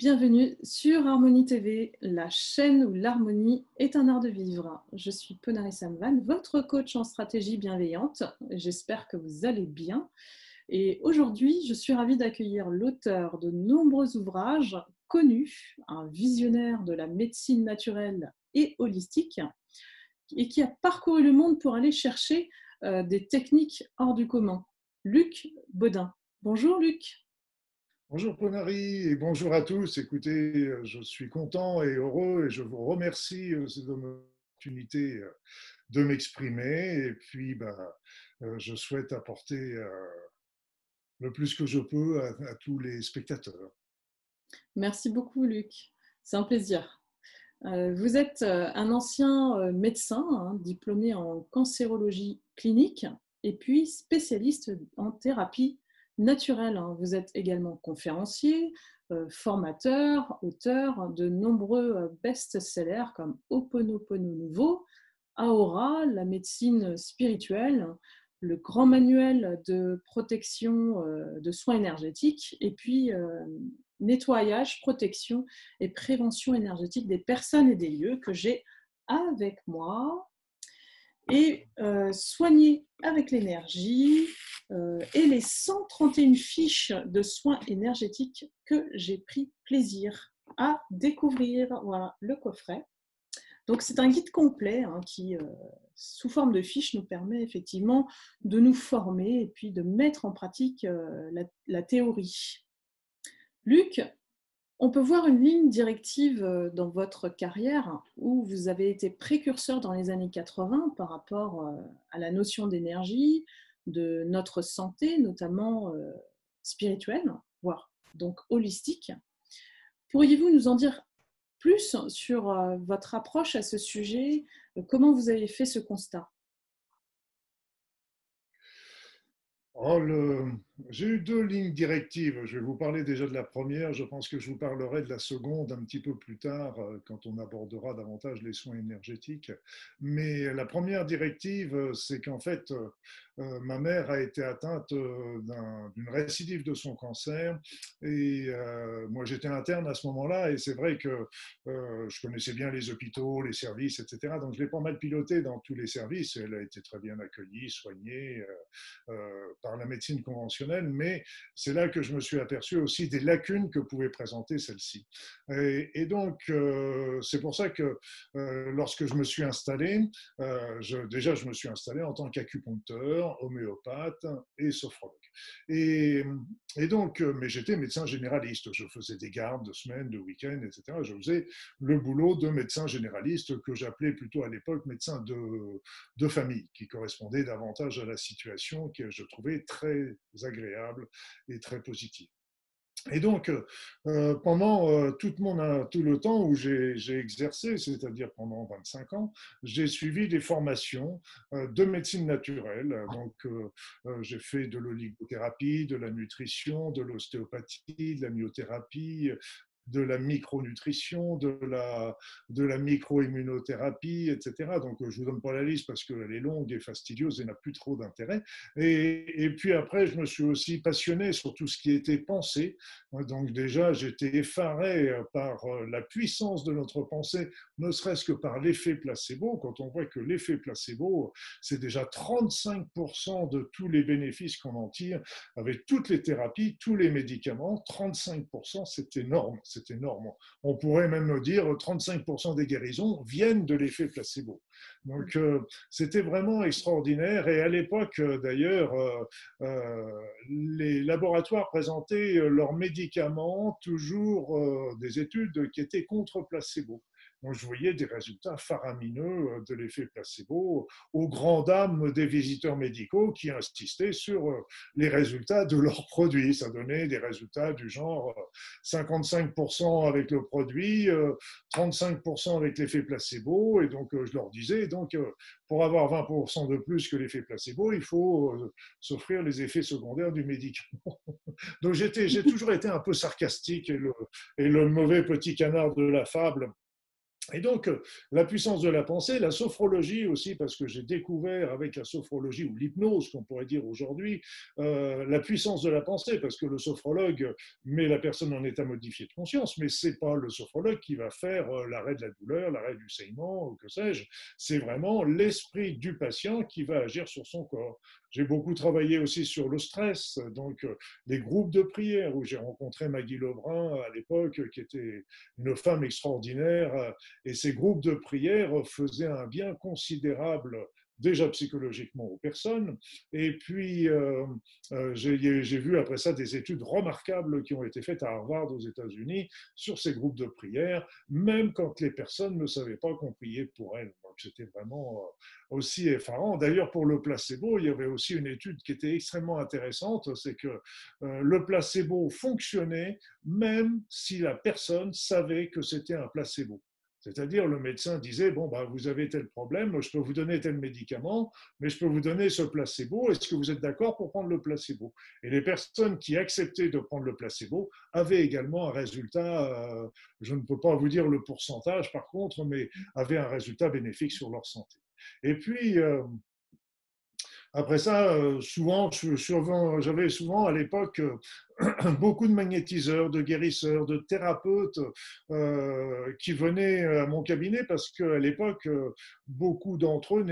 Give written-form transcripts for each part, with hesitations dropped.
Bienvenue sur Harmonie TV, la chaîne où l'harmonie est un art de vivre. Je suis Ponari Samvan, votre coach en stratégie bienveillante. J'espère que vous allez bien. Et aujourd'hui, je suis ravie d'accueillir l'auteur de nombreux ouvrages connus, un visionnaire de la médecine naturelle et holistique, et qui a parcouru le monde pour aller chercher des techniques hors du commun. Luc Baudin. Bonjour Luc. Bonjour Ponari et bonjour à tous. Écoutez, je suis content et heureux et je vous remercie de l'opportunité de m'exprimer. Et puis, je souhaite apporter le plus que je peux à tous les spectateurs. Merci beaucoup Luc, c'est un plaisir. Vous êtes un ancien médecin, hein, diplômé en cancérologie clinique et puis spécialiste en thérapie naturelle, hein. Vous êtes également conférencier, formateur, auteur de nombreux best-sellers comme Ho'oponopono Nouveau, Aura, la médecine spirituelle, le grand manuel de protection de soins énergétiques et puis nettoyage, protection et prévention énergétique des personnes et des lieux que j'ai avec moi et soigner avec l'énergie et les 131 fiches de soins énergétiques que j'ai pris plaisir à découvrir. Voilà le coffret. Donc c'est un guide complet hein, qui, sous forme de fiches, nous permet effectivement de nous former et puis de mettre en pratique la théorie. Luc, on peut voir une ligne directive dans votre carrière où vous avez été précurseur dans les années 80 par rapport à la notion d'énergie, de notre santé, notamment spirituelle, voire donc holistique. Pourriez-vous nous en dire plus sur votre approche à ce sujet? Comment vous avez fait ce constat? Oh, j'ai eu deux lignes directives. Je vais vous parler déjà de la première. Je pense que je vous parlerai de la seconde un petit peu plus tard, quand on abordera davantage les soins énergétiques. Mais la première directive, c'est qu'en fait, ma mère a été atteinte d'une récidive de son cancer. Et moi, j'étais interne à ce moment-là. Et c'est vrai que je connaissais bien les hôpitaux, les services, etc. Donc, je l'ai pas mal piloté dans tous les services. Elle a été très bien accueillie, soignée. Par la médecine conventionnelle, mais c'est là que je me suis aperçu aussi des lacunes que pouvait présenter celle-ci. Et donc, c'est pour ça que lorsque je me suis installé, déjà je me suis installé en tant qu'acupuncteur, homéopathe et sophrologue. Et, et donc, mais j'étais médecin généraliste, je faisais des gardes de semaine, de week-end, etc. Je faisais le boulot de médecin généraliste que j'appelais plutôt à l'époque médecin de famille, qui correspondait davantage à la situation que je trouvais très agréable et très positive. Et donc, pendant tout le temps où j'ai exercé, c'est-à-dire pendant 25 ans, j'ai suivi des formations de médecine naturelle. Donc, j'ai fait de l'oligothérapie, de la nutrition, de l'ostéopathie, de la myothérapie, de la micronutrition, de la micro-immunothérapie, etc. Donc, je ne vous donne pas la liste parce qu'elle est longue et fastidieuse et n'a plus trop d'intérêt. Et puis après, je me suis aussi passionné sur tout ce qui était pensée. Donc déjà, j'étais effaré par la puissance de notre pensée, ne serait-ce que par l'effet placebo. Quand on voit que l'effet placebo, c'est déjà 35% de tous les bénéfices qu'on en tire avec toutes les thérapies, tous les médicaments, 35%, c'est énorme, c'est énorme. On pourrait même dire 35% des guérisons viennent de l'effet placebo. Donc c'était vraiment extraordinaire. Et à l'époque, d'ailleurs, les laboratoires présentaient leurs médicaments, toujours des études qui étaient contre placebo. Donc, je voyais des résultats faramineux de l'effet placebo aux grandes dames des visiteurs médicaux qui insistaient sur les résultats de leurs produits. Ça donnait des résultats du genre 55% avec le produit, 35% avec l'effet placebo. Et donc, je leur disais, donc, pour avoir 20% de plus que l'effet placebo, il faut s'offrir les effets secondaires du médicament. Donc, j'ai toujours été un peu sarcastique et le mauvais petit canard de la fable Et donc, la puissance de la pensée, la sophrologie aussi, parce que j'ai découvert avec la sophrologie ou l'hypnose, qu'on pourrait dire aujourd'hui, la puissance de la pensée, parce que le sophrologue met la personne en état modifié de conscience, mais c'est pas le sophrologue qui va faire l'arrêt de la douleur, l'arrêt du saignement, ou que sais-je. C'est vraiment l'esprit du patient qui va agir sur son corps. J'ai beaucoup travaillé aussi sur le stress, donc les groupes de prière où j'ai rencontré Maggie Lebrun à l'époque, qui était une femme extraordinaire, et ces groupes de prière faisaient un bien considérable déjà psychologiquement aux personnes. Et puis, j'ai vu après ça des études remarquables qui ont été faites à Harvard aux États-Unis sur ces groupes de prière, même quand les personnes ne savaient pas qu'on priait pour elles. Donc, c'était vraiment aussi effarant. D'ailleurs, pour le placebo, il y avait aussi une étude qui était extrêmement intéressante, c'est que le placebo fonctionnait même si la personne savait que c'était un placebo. C'est-à-dire, le médecin disait, bon, ben, vous avez tel problème, je peux vous donner tel médicament, mais je peux vous donner ce placebo, est-ce que vous êtes d'accord pour prendre le placebo? Et les personnes qui acceptaient de prendre le placebo avaient également un résultat, je ne peux pas vous dire le pourcentage par contre, mais avaient un résultat bénéfique sur leur santé. Et puis, après ça, souvent, j'avais souvent à l'époque beaucoup de magnétiseurs, de guérisseurs, de thérapeutes qui venaient à mon cabinet parce qu'à l'époque, beaucoup d'entre eux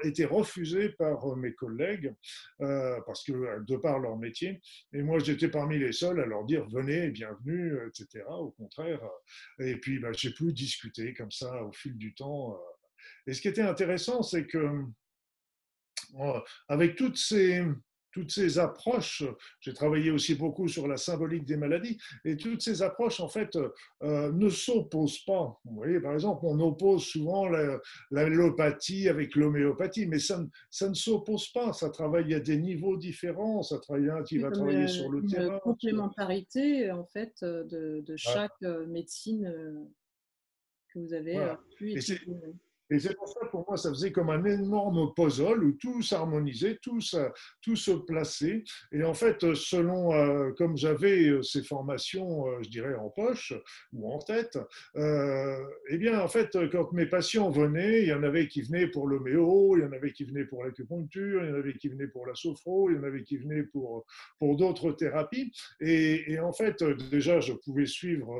étaient refusés par mes collègues parce que de par leur métier. Et moi, j'étais parmi les seuls à leur dire venez, bienvenue, etc. Au contraire. Et puis, bah, j'ai pu discuter comme ça au fil du temps. Et ce qui était intéressant, c'est que avec toutes ces approches, j'ai travaillé aussi beaucoup sur la symbolique des maladies, et toutes ces approches, en fait, ne s'opposent pas. Vous voyez, par exemple, on oppose souvent l'allopathie avec l'homéopathie, mais ça ne s'oppose pas, ça travaille à des niveaux différents, ça travaille un qui Oui, va comme travailler sur le une terrain. complémentarité en fait de Voilà. chaque médecine que vous avez Voilà. pu Et c'est étudier. Oui. Et c'est pour ça, pour moi, ça faisait comme un énorme puzzle où tout s'harmonisait, tout se plaçait. Et en fait, selon, comme j'avais ces formations, je dirais, en poche ou en tête, eh bien, en fait, quand mes patients venaient, il y en avait qui venaient pour l'homéo, il y en avait qui venaient pour l'acupuncture, il y en avait qui venaient pour la sophro, il y en avait qui venaient pour d'autres thérapies. Et en fait, déjà, je pouvais suivre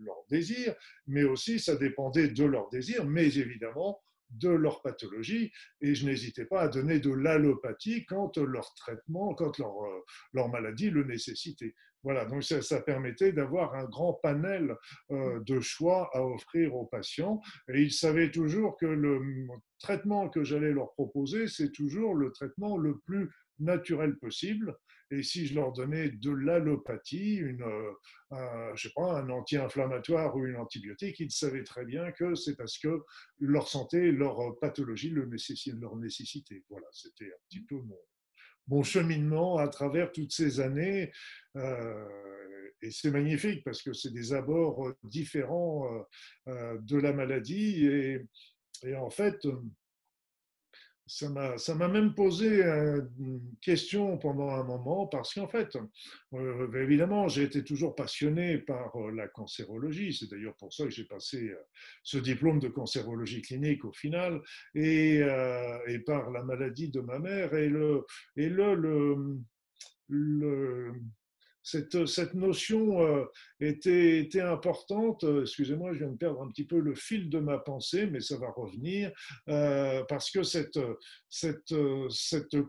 leur désir, mais aussi ça dépendait de leur désir, mais évidemment de leur pathologie, et je n'hésitais pas à donner de l'allopathie quand leur traitement, quand leur maladie le nécessitait. Voilà, donc ça permettait d'avoir un grand panel de choix à offrir aux patients, et ils savaient toujours que le traitement que j'allais leur proposer, c'est toujours le traitement le plus naturel possible. Et si je leur donnais de l'allopathie, je sais pas, un anti-inflammatoire ou une antibiotique, ils savaient très bien que c'est parce que leur santé, leur pathologie leur nécessitait. Voilà, c'était un petit peu mon cheminement à travers toutes ces années. Et c'est magnifique parce que c'est des abords différents de la maladie. Et en fait, ça m'a même posé une question pendant un moment parce qu'en fait, évidemment, j'ai été toujours passionné par la cancérologie. C'est d'ailleurs pour ça que j'ai passé ce diplôme de cancérologie clinique au final et par la maladie de ma mère et le, cette notion était importante. Excusez-moi, je viens de perdre un petit peu le fil de ma pensée, mais ça va revenir, parce que cette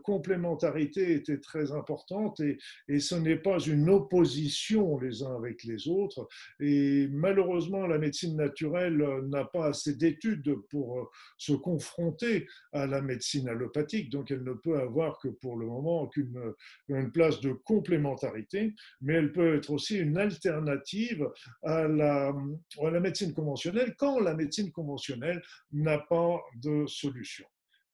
complémentarité était très importante et ce n'est pas une opposition les uns avec les autres. Et malheureusement, la médecine naturelle n'a pas assez d'études pour se confronter à la médecine allopathique, donc elle ne peut avoir que pour le moment une place de complémentarité, mais elle peut être aussi une alternative à la médecine conventionnelle quand la médecine conventionnelle n'a pas de solution.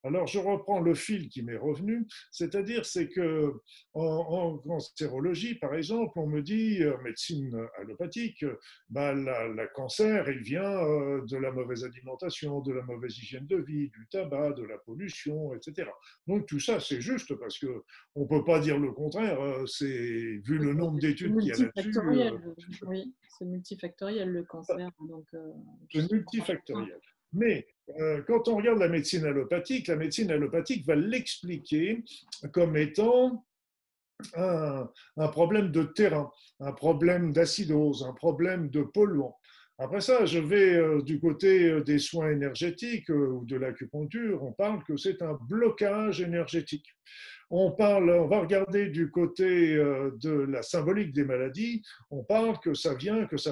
Alors, je reprends le fil qui m'est revenu, c'est-à-dire c'est que en cancérologie, par exemple, on me dit, en médecine allopathique, bah, la cancer, il vient de la mauvaise alimentation, de la mauvaise hygiène de vie, du tabac, de la pollution, etc. Donc tout ça, c'est juste parce que on peut pas dire le contraire. C'est vu le nombre C'est d'études qu'il y a là-dessus, multifactoriel, oui, c'est multifactoriel le cancer, donc je c'est comprends parfaitement. multifactoriel. Mais quand on regarde la médecine allopathique va l'expliquer comme étant un problème de terrain, un problème d'acidose, un problème de polluant. Après ça, je vais du côté des soins énergétiques ou de l'acupuncture, on parle que c'est un blocage énergétique. On va regarder du côté de la symbolique des maladies, on parle que ça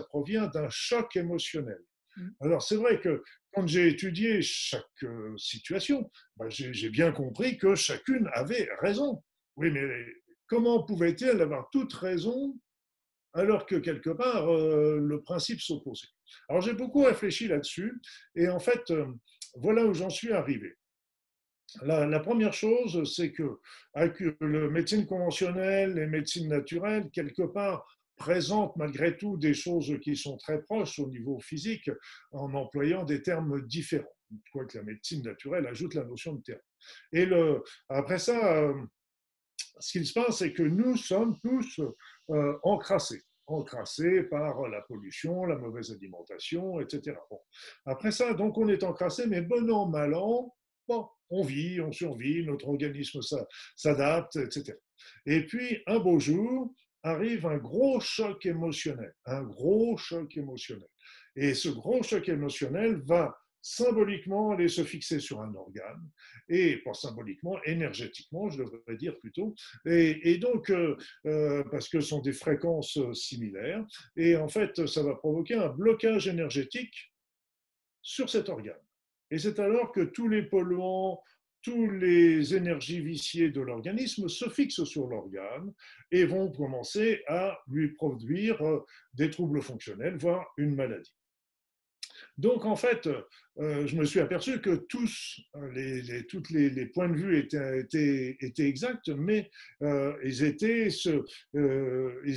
provient d'un choc émotionnel. Mm. Alors c'est vrai que quand j'ai étudié chaque situation, ben, j'ai bien compris que chacune avait raison. Oui, mais comment pouvait-elle avoir toute raison alors que quelque part le principe s'opposait? Alors j'ai beaucoup réfléchi là-dessus et en fait voilà où j'en suis arrivé. La première chose, c'est que avec la médecine conventionnelle et médecine naturelle, quelque part, présentent malgré tout des choses qui sont très proches au niveau physique en employant des termes différents. Quoique la médecine naturelle ajoute la notion de terme. Et après ça, ce qu'il se passe, c'est que nous sommes tous encrassés par la pollution, la mauvaise alimentation, etc. Bon. Après ça, donc on est encrassé, mais bon an, mal an, bon, on vit, on survit, notre organisme s'adapte, etc. Et puis, un beau jour, arrive un gros choc émotionnel, un gros choc émotionnel. Et ce gros choc émotionnel va symboliquement aller se fixer sur un organe, et pas symboliquement, énergétiquement, je devrais dire plutôt, et donc, parce que ce sont des fréquences similaires, et en fait, ça va provoquer un blocage énergétique sur cet organe. Et c'est alors que tous les polluants, tous les énergies viciées de l'organisme se fixent sur l'organe et vont commencer à lui produire des troubles fonctionnels, voire une maladie. Donc, en fait, je me suis aperçu que tous les points de vue étaient exacts, mais ils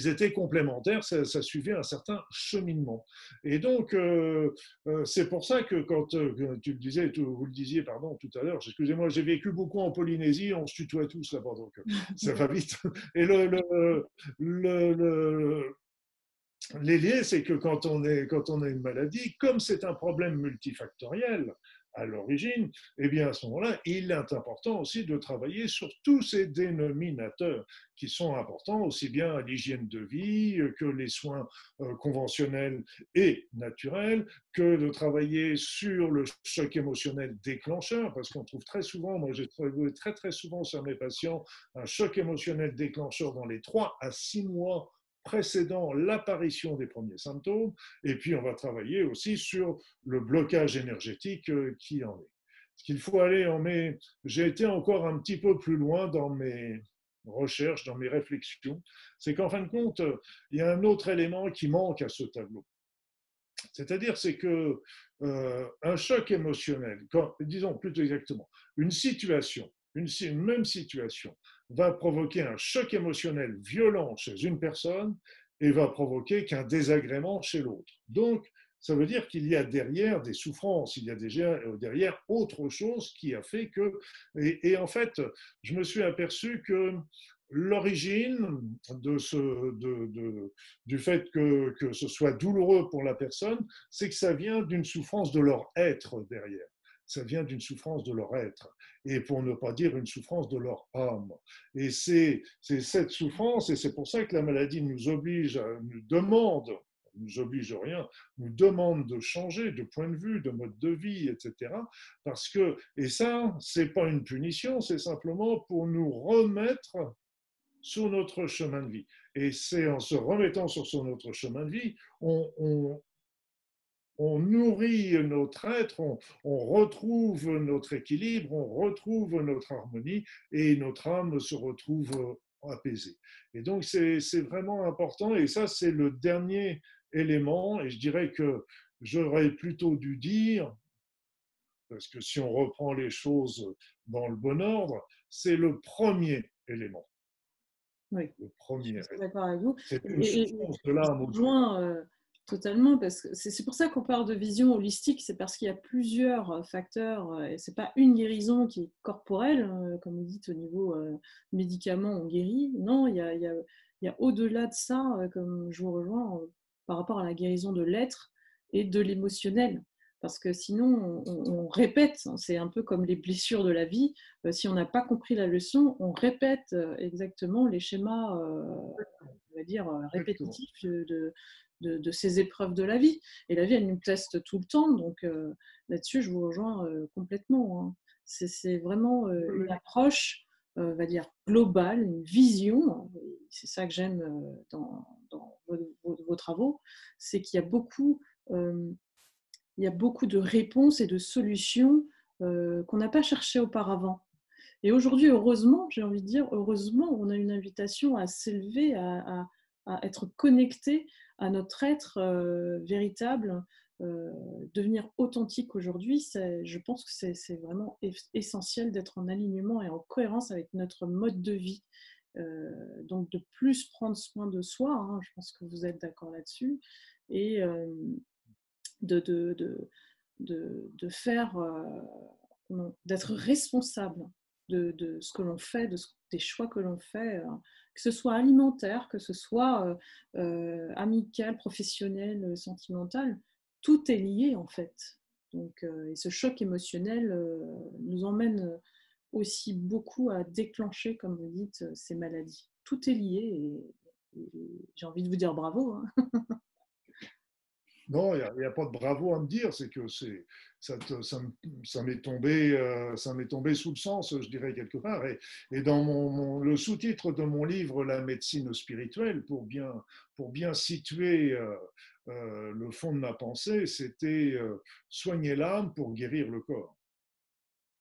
étaient complémentaires, ça suivait un certain cheminement. Et donc, c'est pour ça que quand tu le disais, vous le disiez, pardon, tout à l'heure, excusez-moi, j'ai vécu beaucoup en Polynésie, on se tutoie tous là-bas, donc ça va vite. Et le l'idée, c'est que quand on a une maladie, comme c'est un problème multifactoriel à l'origine, eh bien à ce moment-là, il est important aussi de travailler sur tous ces dénominateurs qui sont importants, aussi bien l'hygiène de vie que les soins conventionnels et naturels, que de travailler sur le choc émotionnel déclencheur, parce qu'on trouve très souvent, moi j'ai trouvé très très souvent sur mes patients, un choc émotionnel déclencheur dans les 3 à 6 mois précédant l'apparition des premiers symptômes, et puis on va travailler aussi sur le blocage énergétique qui en est. Ce qu'il faut aller en mai, j'ai été encore un petit peu plus loin dans mes recherches, dans mes réflexions, c'est qu'en fin de compte, il y a un autre élément qui manque à ce tableau. C'est-à-dire, c'est que un choc émotionnel, disons plutôt exactement, une situation, une même situation, va provoquer un choc émotionnel violent chez une personne et va provoquer qu'un désagrément chez l'autre. Donc, ça veut dire qu'il y a derrière des souffrances, il y a derrière autre chose qui a fait que... Et en fait, je me suis aperçu que l'origine du fait que ce soit douloureux pour la personne, c'est que ça vient d'une souffrance de leur être derrière. Ça vient d'une souffrance de leur être, et pour ne pas dire une souffrance de leur âme. Et c'est cette souffrance, et c'est pour ça que la maladie nous oblige, nous demande, nous oblige rien, nous demande de changer de point de vue, de mode de vie, etc. Parce que, et ça, c'est pas une punition, c'est simplement pour nous remettre sur notre chemin de vie. Et c'est en se remettant sur notre chemin de vie, on nourrit notre être, on retrouve notre équilibre, on retrouve notre harmonie et notre âme se retrouve apaisée. Et donc c'est vraiment important et ça c'est le dernier élément et je dirais que j'aurais plutôt dû dire parce que si on reprend les choses dans le bon ordre, c'est le premier élément. Oui, Le je suis premier assez élément. d'accord avec vous. C'est une Et source de je l'âme vous aussi. rejoins totalement parce que c'est pour ça qu'on parle de vision holistique, c'est parce qu'il y a plusieurs facteurs et c'est pas une guérison qui est corporelle, comme vous dites au niveau médicaments, on guérit. Non, il y a au-delà de ça, comme je vous rejoins, par rapport à la guérison de l'être et de l'émotionnel. Parce que sinon, on répète, hein, c'est un peu comme les blessures de la vie. Si on n'a pas compris la leçon, on répète exactement les schémas, on va dire, Exactement. répétitifs de ces épreuves de la vie. Et la vie, elle nous teste tout le temps, donc là-dessus, je vous rejoins complètement, hein. C'est vraiment Oui, une oui. approche, on va dire, globale, une vision. C'est ça que j'aime dans vos travaux, c'est qu'il y a beaucoup... il y a beaucoup de réponses et de solutions qu'on n'a pas cherchées auparavant. Et aujourd'hui, heureusement, j'ai envie de dire, heureusement, on a une invitation à s'élever, à être connecté à notre être véritable, devenir authentique aujourd'hui. Je pense que c'est vraiment essentiel d'être en alignement et en cohérence avec notre mode de vie. Donc de plus prendre soin de soi, hein, je pense que vous êtes d'accord là-dessus, et de, de, de, de faire, d'être responsable de ce que l'on fait, des choix que l'on fait, que ce soit alimentaire, que ce soit amical, professionnel, sentimental, tout est lié en fait. Donc, et ce choc émotionnel nous emmène aussi beaucoup à déclencher, comme vous dites, ces maladies. Tout est lié et j'ai envie de vous dire bravo, hein. Non, il n'y a pas de bravo à me dire, c'est que ça m'est tombé sous le sens, je dirais quelque part. Et dans le sous-titre de mon livre, La médecine spirituelle, pour bien situer le fond de ma pensée, c'était soigner l'âme pour guérir le corps.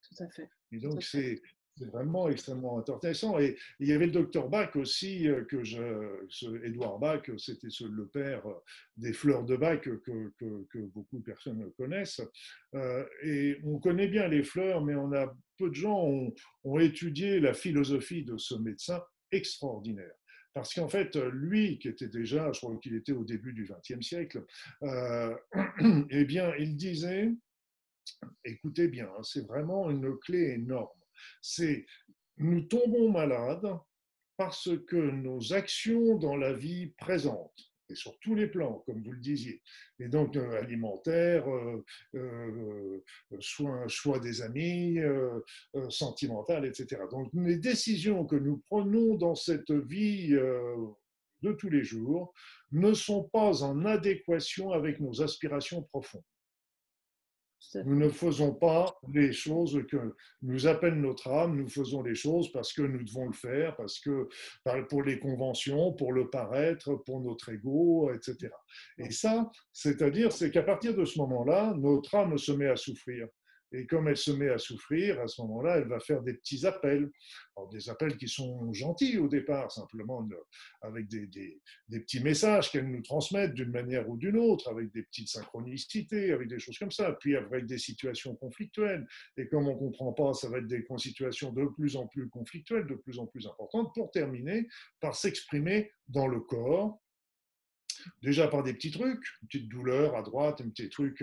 Tout à fait. Et Tout à donc, fait. c'est vraiment extrêmement intéressant. Et il y avait le docteur Bach aussi, Édouard Bach, c'était le père des fleurs de Bach que beaucoup de personnes connaissent. Et on connaît bien les fleurs, mais peu de gens ont étudié la philosophie de ce médecin extraordinaire. Parce qu'en fait, lui, qui était déjà, je crois qu'il était au début du XXe siècle, eh bien, il disait, écoutez bien, hein, c'est vraiment une clé énorme. C'est nous tombons malades parce que nos actions dans la vie présente, et sur tous les plans, comme vous le disiez, et donc alimentaire, choix des amis, sentimental, etc. Donc les décisions que nous prenons dans cette vie de tous les jours ne sont pas en adéquation avec nos aspirations profondes. Tout à Nous fait. ne faisons pas les choses que nous appelle notre âme, nous faisons les choses parce que nous devons le faire, parce que pour les conventions, pour le paraître, pour notre ego, etc. Et ça, c'est-à-dire, c'est qu'à partir de ce moment-là, notre âme se met à souffrir. Et comme elle se met à souffrir, à ce moment-là, elle va faire des petits appels. Alors, des appels qui sont gentils au départ, simplement avec des petits messages qu'elle nous transmettent d'une manière ou d'une autre, avec des petites synchronicités, avec des choses comme ça, puis avec des situations conflictuelles. Et comme on ne comprend pas, ça va être des situations de plus en plus conflictuelles, de plus en plus importantes, pour terminer par s'exprimer dans le corps, déjà par des petits trucs, une petite douleur à droite, un petit truc,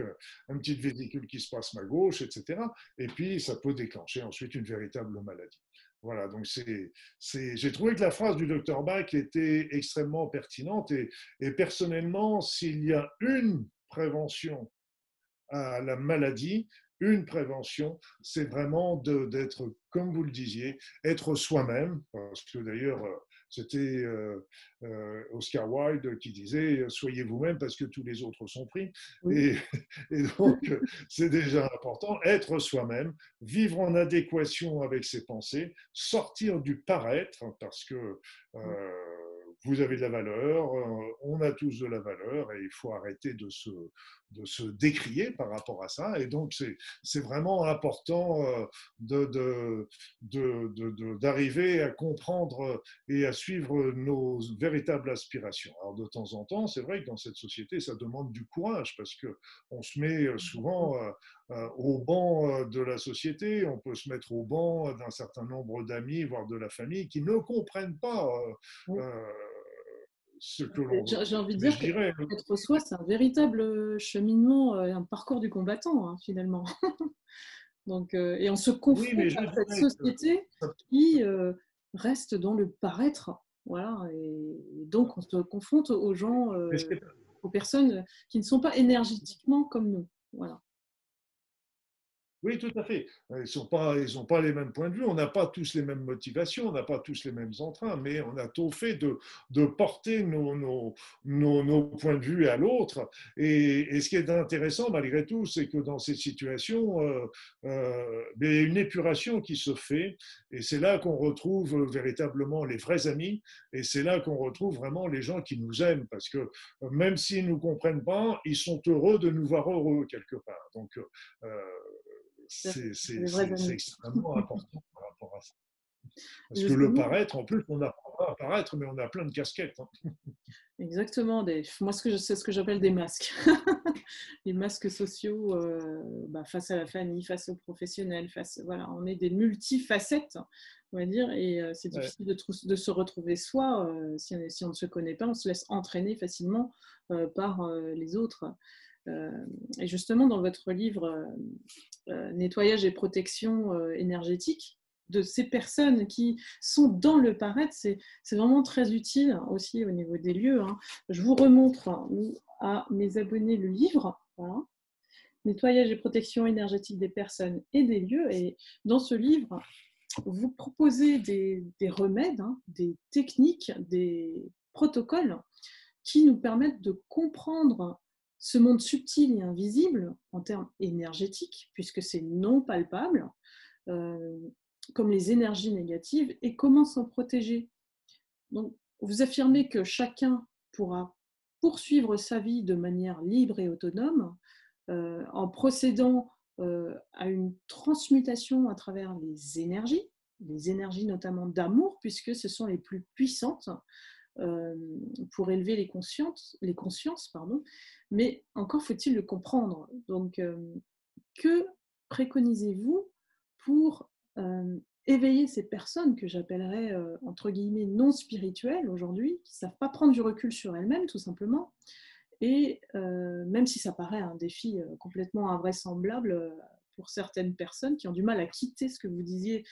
une petite vésicule qui se passe à gauche, etc. Et puis, ça peut déclencher ensuite une véritable maladie. Voilà, donc j'ai trouvé que la phrase du docteur Bach était extrêmement pertinente et personnellement, s'il y a une prévention à la maladie, une prévention, c'est vraiment d'être, comme vous le disiez, être soi-même, parce que d'ailleurs, c'était Oscar Wilde qui disait soyez vous-même parce que tous les autres sont pris. Oui. Et, et donc, c'est déjà important, être soi-même, vivre en adéquation avec ses pensées, sortir du paraître, parce que vous avez de la valeur, on a tous de la valeur et il faut arrêter de se décrier par rapport à ça. Et donc, c'est vraiment important d'arriver à comprendre et à suivre nos véritables aspirations. Alors, de temps en temps, c'est vrai que dans cette société, ça demande du courage parce qu'on se met souvent au banc de la société, on peut se mettre au banc d'un certain nombre d'amis, voire de la famille, qui ne comprennent pas ce que l'on veut. J'ai envie de Mais dire je dirais, qu'être soi, c'est un véritable cheminement, un parcours du combattant, hein, finalement. Donc, et on se oui, mais confronte je à cette dirais que société qui reste dans le paraître. Voilà, et donc on se confronte aux gens, mais ce qui est aux personnes qui ne sont pas énergétiquement comme nous. Voilà. Oui, tout à fait. Ils ont pas les mêmes points de vue, on n'a pas tous les mêmes motivations, on n'a pas tous les mêmes entrains, mais on a tout fait de porter nos points de vue à l'autre. Et ce qui est intéressant, malgré tout, c'est que dans ces situations, il y a une épuration qui se fait, et c'est là qu'on retrouve véritablement les vrais amis, et c'est là qu'on retrouve vraiment les gens qui nous aiment, parce que même s'ils ne nous comprennent pas, ils sont heureux de nous voir heureux quelque part. Donc, euh, C'est les vrais c'est amis. extrêmement important par rapport à ça. Parce que le Justement, paraître, en plus, on n'apprend pas à paraître, mais on a plein de casquettes. Hein. exactement. Moi, c'est ce que j'appelle des masques. Les masques sociaux face à la famille, face aux professionnels, voilà, on est des multifacettes, on va dire, et c'est Ouais. difficile de se retrouver soi si on ne se connaît pas, on se laisse entraîner facilement par les autres. Et justement, dans votre livre Nettoyage et protection énergétique, de ces personnes qui sont dans le paraître, c'est vraiment très utile aussi au niveau des lieux. Hein. Je vous remontre à mes abonnés le livre, voilà, Nettoyage et protection énergétique des personnes et des lieux. Et dans ce livre, vous proposez des remèdes, hein, des techniques, des protocoles qui nous permettent de comprendre ce monde subtil et invisible en termes énergétiques, puisque c'est non palpable, euh, comme les énergies négatives, et comment s'en protéger. Donc, vous affirmez que chacun pourra poursuivre sa vie de manière libre et autonome en procédant à une transmutation à travers les énergies notamment d'amour, puisque ce sont les plus puissantes pour élever les consciences, pardon. Mais encore faut-il le comprendre. Donc, que préconisez-vous pour éveiller ces personnes que j'appellerais entre guillemets non spirituelles aujourd'hui, qui ne savent pas prendre du recul sur elles-mêmes tout simplement, et même si ça paraît un défi complètement invraisemblable pour certaines personnes qui ont du mal à quitter ce que vous disiez,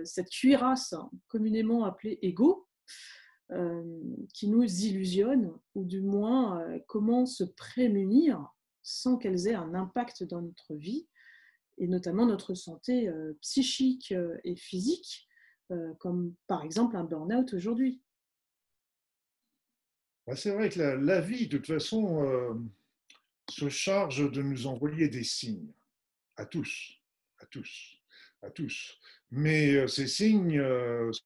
cette cuirasse communément appelée ego, qui nous illusionnent, ou du moins comment se prémunir sans qu'elles aient un impact dans notre vie, et notamment notre santé psychique et physique, comme par exemple un burn-out aujourd'hui. C'est vrai que la vie, de toute façon, se charge de nous envoyer des signes, à tous, à tous, à tous. Mais ces signes,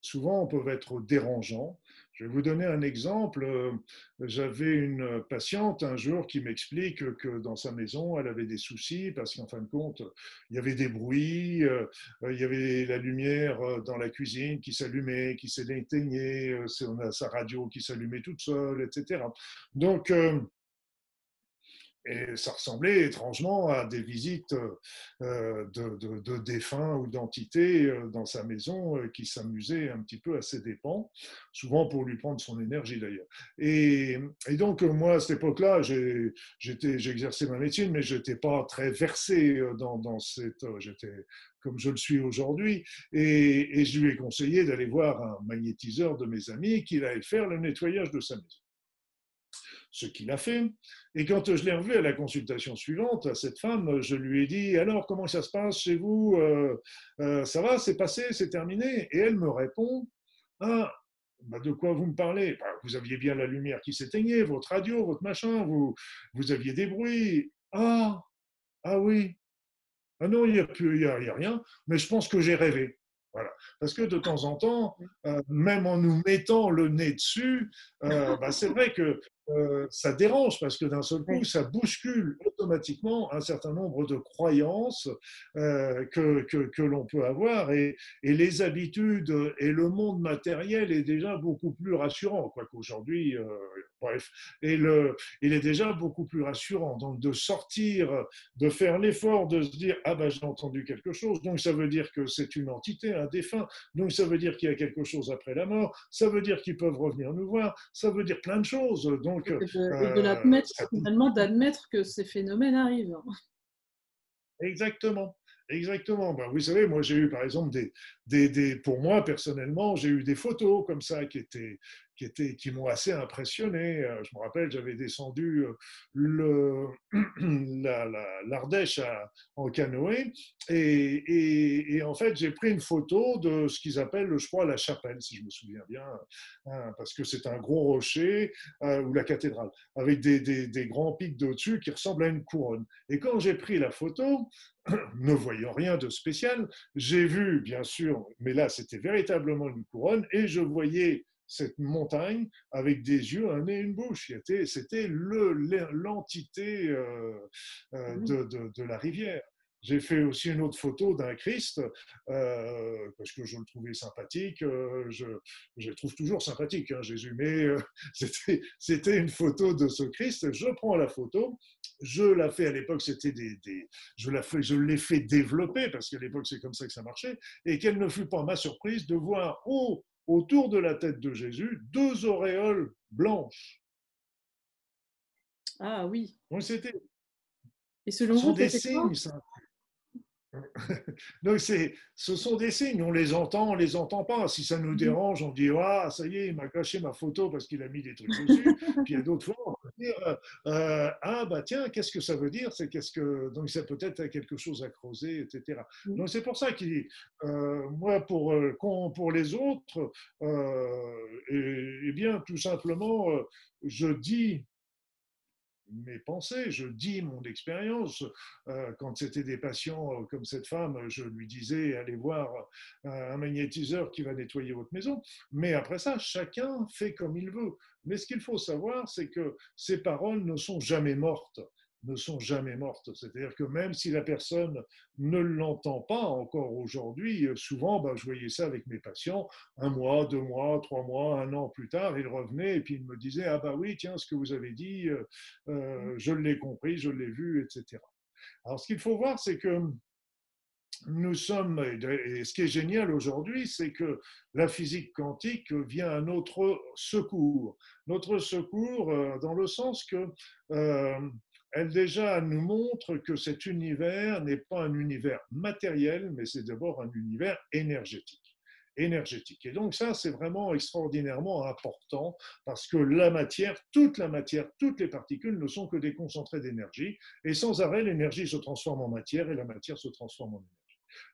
souvent, peuvent être dérangeants. Je vais vous donner un exemple. J'avais une patiente un jour qui m'explique que dans sa maison, elle avait des soucis parce qu'en fin de compte, il y avait des bruits, il y avait la lumière dans la cuisine qui s'allumait, qui s'éteignait, on a sa radio qui s'allumait toute seule, etc. Donc, et ça ressemblait étrangement à des visites de défunts ou d'entités dans sa maison qui s'amusaient un petit peu à ses dépens, souvent pour lui prendre son énergie d'ailleurs. Et donc, moi, à cette époque-là, j'exerçais ma médecine, mais je n'étais pas très versé dans cette. J'étais comme je le suis aujourd'hui, et je lui ai conseillé d'aller voir un magnétiseur de mes amis qui allait faire le nettoyage de sa maison, ce qu'il a fait. Et quand je l'ai revu à la consultation suivante, à cette femme, je lui ai dit, alors comment ça se passe chez vous, ça va, c'est passé, c'est terminé? Et elle me répond, ah, bah de quoi vous me parlez? Bah, vous aviez bien la lumière qui s'éteignait, votre radio, votre machin, vous aviez des bruits. Ah, ah oui, ah non, il n'y a, y a rien, mais je pense que j'ai rêvé. Voilà. Parce que de temps en temps, même en nous mettant le nez dessus, c'est vrai que ça dérange parce que d'un seul coup, Ouais. ça bouscule automatiquement un certain nombre de croyances que l'on peut avoir, et les habitudes et le monde matériel est déjà beaucoup plus rassurant. Quoique aujourd'hui, bref. Et il est déjà beaucoup plus rassurant. Donc de sortir, de faire l'effort de se dire ah ben j'ai entendu quelque chose, donc ça veut dire que c'est une entité, un défunt, donc ça veut dire qu'il y a quelque chose après la mort, ça veut dire qu'ils peuvent revenir nous voir, ça veut dire plein de choses. Donc Et de l'admettre, ça, finalement, d'admettre que ces phénomènes arrivent. exactement. Exactement. Ben, vous savez, moi j'ai eu par exemple pour moi personnellement, j'ai eu des photos comme ça qui m'ont assez impressionné. Je me rappelle, j'avais descendu le, l'Ardèche en canoë et en fait j'ai pris une photo de ce qu'ils appellent, je crois, la chapelle, si je me souviens bien, hein, parce que c'est un gros rocher ou la cathédrale avec des grands pics d'au-dessus qui ressemblent à une couronne. Et quand j'ai pris la photo, ne voyant rien de spécial, j'ai vu, bien sûr, mais là c'était véritablement une couronne, et je voyais cette montagne avec des yeux, un nez, une bouche. C'était l'entité Oui. de la rivière. J'ai fait aussi une autre photo d'un Christ parce que je le trouvais sympathique. Je le trouve toujours sympathique, hein, Jésus, mais c'était une photo de ce Christ. Je prends la photo, je la fais à l'époque, je l'ai fait développer parce qu'à l'époque c'est comme ça que ça marchait, et quelle ne fut pas ma surprise de voir autour de la tête de Jésus deux auréoles blanches. Ah oui. Donc Et ce selon sont vous, des c'était quoi? signes, ça. Donc ce sont des signes, on les entend pas. Si ça nous Mhm. dérange, on dit ah ça y est, il m'a caché ma photo parce qu'il a mis des trucs dessus. Puis il y a d'autres fois, on peut dire ah bah tiens, qu'est-ce que ça veut dire? C'est qu'est-ce que donc c'est peut-être quelque chose à creuser, etc. Donc c'est pour ça qu'il moi pour les autres, bien tout simplement je dis mes pensées, je dis mon expérience. Quand c'était des patients comme cette femme, je lui disais allez voir un magnétiseur qui va nettoyer votre maison. Mais après ça, chacun fait comme il veut. Mais ce qu'il faut savoir, c'est que ces paroles ne sont jamais mortes, ne sont jamais mortes. C'est-à-dire que même si la personne ne l'entend pas encore aujourd'hui, souvent, ben, je voyais ça avec mes patients, un mois, 2 mois, 3 mois, un an plus tard, ils revenaient et puis ils me disaient ah bah oui, tiens, ce que vous avez dit, je l'ai compris, je l'ai vu, etc. Alors ce qu'il faut voir, c'est que nous sommes, et ce qui est génial aujourd'hui, c'est que la physique quantique vient à notre secours. Notre secours dans le sens que elle déjà nous montre que cet univers n'est pas un univers matériel, mais c'est d'abord un univers énergétique. Énergétique. Et donc ça, c'est vraiment extraordinairement important parce que la matière, toutes les particules ne sont que des concentrés d'énergie et sans arrêt, l'énergie se transforme en matière et la matière se transforme en énergie.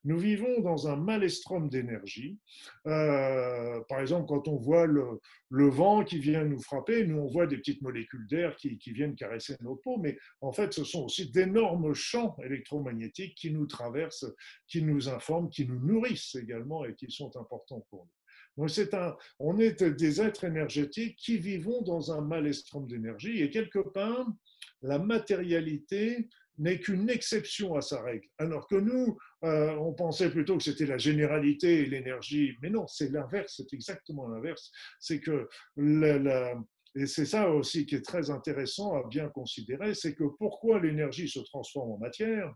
Nous vivons dans un maelstrom d'énergie. Par exemple, quand on voit le vent qui vient nous frapper, nous on voit des petites molécules d'air qui viennent caresser notre peau, mais en fait ce sont aussi d'énormes champs électromagnétiques qui nous traversent, qui nous informent, qui nous nourrissent également et qui sont importants pour nous. Donc on est des êtres énergétiques qui vivons dans un maelstrom d'énergie et quelque part, la matérialité n'est qu'une exception à sa règle. Alors que nous, on pensait plutôt que c'était la généralité et l'énergie, mais non, c'est l'inverse, c'est exactement l'inverse. C'est que et c'est ça aussi qui est très intéressant à bien considérer, c'est que pourquoi l'énergie se transforme en matière?